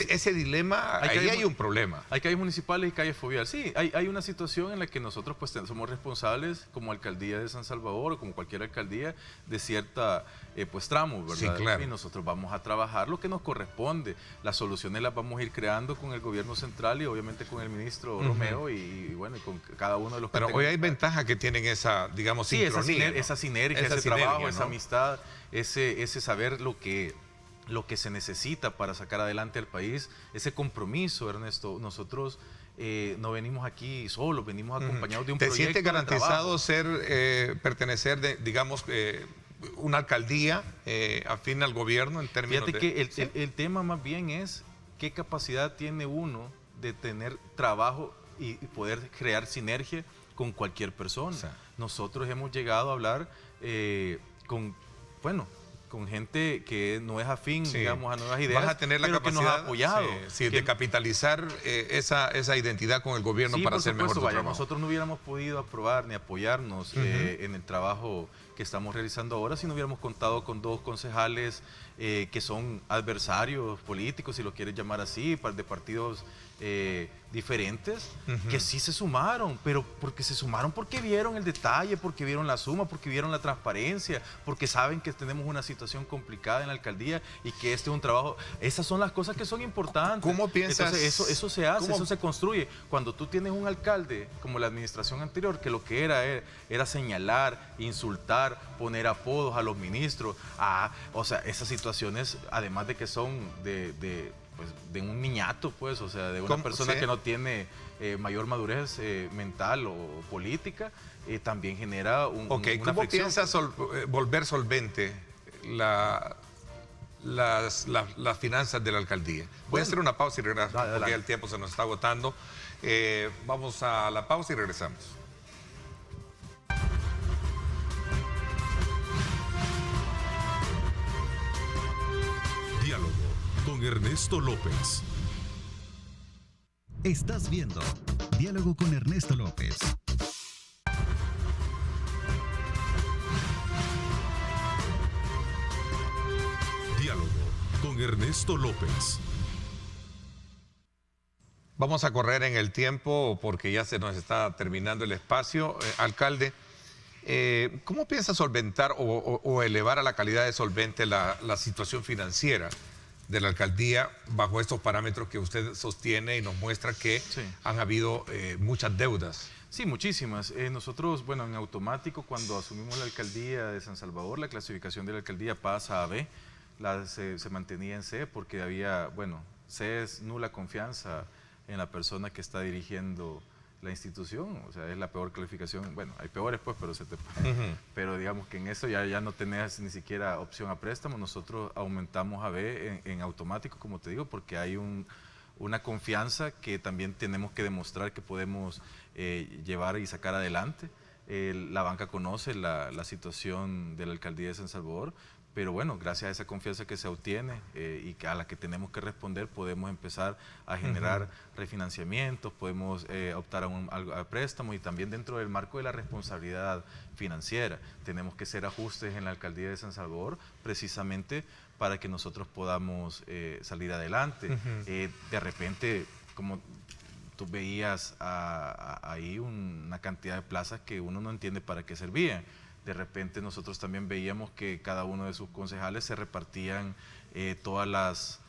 Ese dilema, ahí hay un problema. Hay calles municipales y calles foviales. Sí, hay una situación en la que nosotros pues somos responsables como alcaldía de San Salvador o como cualquier alcaldía de cierta pues tramo, ¿verdad? Sí, claro. Y nosotros vamos a trabajar lo que nos corresponde. Las soluciones las vamos a ir creando con el gobierno central y obviamente con el ministro Romeo y bueno, y con cada uno de los... Pero hoy hay ventaja que tienen esa, digamos, sí, sincronía, esa sinergia, ese trabajo, esa amistad, ese saber lo que se necesita para sacar adelante al país, ese compromiso, Ernesto. Nosotros no venimos aquí solos, venimos acompañados de un proyecto. ¿Te sientes garantizado pertenecer, digamos, una alcaldía afín al gobierno en términos Fíjate que el tema más bien es qué capacidad tiene uno de tener trabajo y poder crear sinergia con cualquier persona. Sí. Nosotros hemos llegado a hablar con gente que no es afín, digamos, a nuevas ideas, vas a tener la capacidad, que nos ha apoyado. De capitalizar esa identidad con el gobierno para hacer mejor su trabajo. Nosotros no hubiéramos podido aprobar ni apoyarnos en el trabajo que estamos realizando ahora si no hubiéramos contado con 2 concejales que son adversarios políticos, si lo quieres llamar así, de partidos diferentes, que sí se sumaron, pero porque vieron el detalle, porque vieron la suma, porque vieron la transparencia, porque saben que tenemos una situación complicada en la alcaldía y que este es un trabajo. Esas son las cosas que son importantes. ¿Cómo piensas? Entonces eso se hace, eso se construye. Cuando tú tienes un alcalde como la administración anterior, que lo que era señalar, insultar, poner apodos a los ministros, o sea, esas situaciones, además de que son de un niñato, pues, o sea, de una persona que no tiene mayor madurez mental o política, también genera una ¿Cómo fricción? piensas volver solvente las finanzas de la alcaldía? Voy a hacer una pausa y regresamos, porque ya el tiempo se nos está agotando. Vamos a la pausa y regresamos. Diálogo con Ernesto López. Estás viendo Diálogo con Ernesto López. Diálogo con Ernesto López. Vamos a correr en el tiempo porque ya se nos está terminando el espacio. Alcalde, ¿cómo piensa solventar o elevar a la calidad de solvente la situación financiera de la alcaldía bajo estos parámetros que usted sostiene y nos muestra que han habido muchas deudas? Sí, muchísimas. Nosotros, bueno, en automático, cuando asumimos la alcaldía de San Salvador, la clasificación de la alcaldía pasa a B, se mantenía en C porque había, bueno, C es nula confianza en la persona que está dirigiendo la institución, o sea, es la peor calificación. Bueno, hay peores pues, pero digamos que en eso ya no tenés ni siquiera opción a préstamo. Nosotros aumentamos a B en automático, como te digo, porque hay una confianza que también tenemos que demostrar que podemos llevar y sacar adelante. La banca conoce la situación de la alcaldía de San Salvador, pero bueno, gracias a esa confianza que se obtiene y a la que tenemos que responder, podemos empezar a generar refinanciamientos, podemos optar a préstamos y también dentro del marco de la responsabilidad financiera. Tenemos que hacer ajustes en la alcaldía de San Salvador precisamente para que nosotros podamos salir adelante. De repente, como tú veías ahí una cantidad de plazas que uno no entiende para qué servían. De repente nosotros también veíamos que cada uno de sus concejales se repartían todas las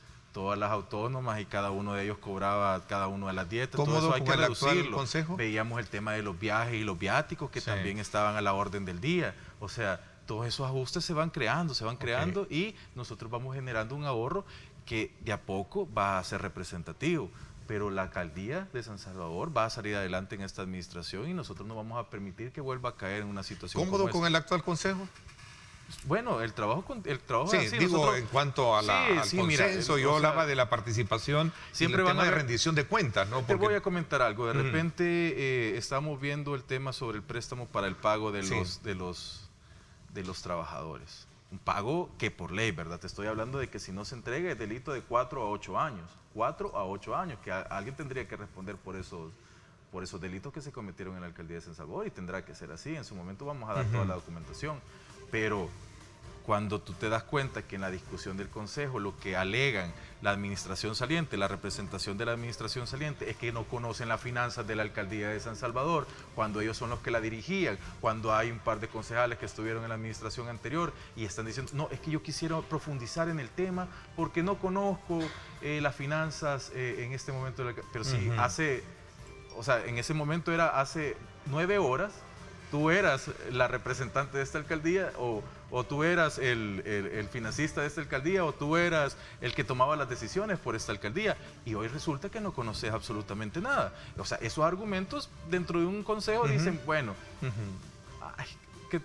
autónomas y cada uno de ellos cobraba cada uno de las dietas. ¿Cómo todo eso hay que reducirlo? Consejo? Veíamos el tema de los viajes y los viáticos que también estaban a la orden del día. O sea, todos esos ajustes se van creando y nosotros vamos generando un ahorro que de a poco va a ser representativo. Pero la alcaldía de San Salvador va a salir adelante en esta administración y nosotros no vamos a permitir que vuelva a caer en una situación ¿Cómodo con el actual consejo? Bueno, el trabajo sí, digo, nosotros, en cuanto al consenso, mira, yo hablaba de la participación, siempre el tema de rendición de cuentas, ¿no? Te voy a comentar algo. De repente estamos viendo el tema sobre el préstamo para el pago de los trabajadores. Un pago que por ley, ¿verdad? Te estoy hablando de que si no se entrega es delito de 4 a 8 años. 4 a 8 años, que alguien tendría que responder por esos delitos que se cometieron en la alcaldía de San Salvador y tendrá que ser así. En su momento vamos a dar toda la documentación. Pero cuando tú te das cuenta que en la discusión del Consejo lo que alegan la administración saliente, la representación de la administración saliente, es que no conocen las finanzas de la alcaldía de San Salvador, cuando ellos son los que la dirigían, cuando hay un par de concejales que estuvieron en la administración anterior y están diciendo, no, es que yo quisiera profundizar en el tema porque no conozco las finanzas en este momento, pero si en ese momento era hace 9 horas, tú eras la representante de esta alcaldía o tú eras el financista de esta alcaldía o tú eras el que tomaba las decisiones por esta alcaldía y hoy resulta que no conoces absolutamente nada. O sea, esos argumentos dentro de un consejo dicen, bueno, que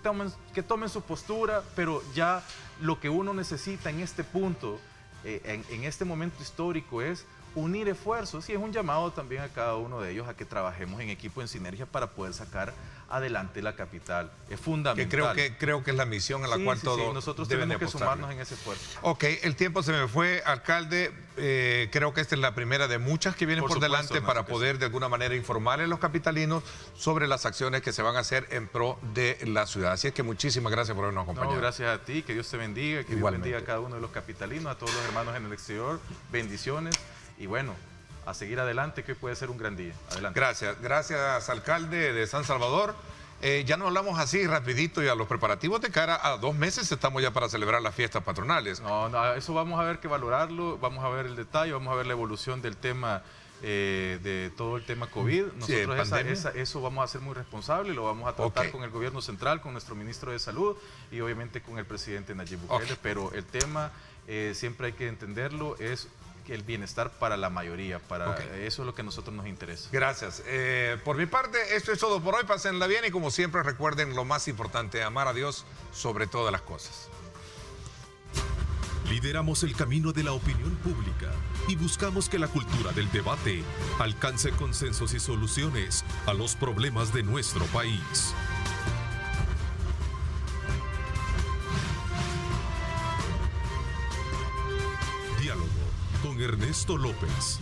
tomen su postura, pero ya lo que uno necesita en este punto, en este momento histórico es unir esfuerzos y es un llamado también a cada uno de ellos a que trabajemos en equipo, en sinergia para poder sacar adelante la capital. Es fundamental. Que creo que es la misión a la cual todos nosotros deben tenemos que apostarle. sumarnos en ese esfuerzo. Ok, el tiempo se me fue, alcalde. Creo que esta es la primera de muchas que vienen por delante para poder de alguna manera informar a los capitalinos sobre las acciones que se van a hacer en pro de la ciudad. Así es que muchísimas gracias por habernos acompañado. No, gracias a ti, que Dios te bendiga, que Dios bendiga a cada uno de los capitalinos, a todos los hermanos en el exterior. Bendiciones y bueno, a seguir adelante, que hoy puede ser un gran día. Adelante. Gracias, alcalde de San Salvador. Ya nos hablamos así rapidito y a los preparativos de cara a 2 meses estamos ya para celebrar las fiestas patronales. No, eso vamos a ver que valorarlo, vamos a ver el detalle, vamos a ver la evolución del tema, de todo el tema COVID. Nosotros eso vamos a ser muy responsable, lo vamos a tratar con el gobierno central, con nuestro ministro de Salud y obviamente con el presidente Nayib Bukele, pero el tema siempre hay que entenderlo, es el bienestar para la mayoría, eso es lo que a nosotros nos interesa. Gracias. Por mi parte, esto es todo por hoy. Pásenla bien y como siempre recuerden lo más importante, amar a Dios sobre todas las cosas. Lideramos el camino de la opinión pública y buscamos que la cultura del debate alcance consensos y soluciones a los problemas de nuestro país. Diálogo con Ernesto López.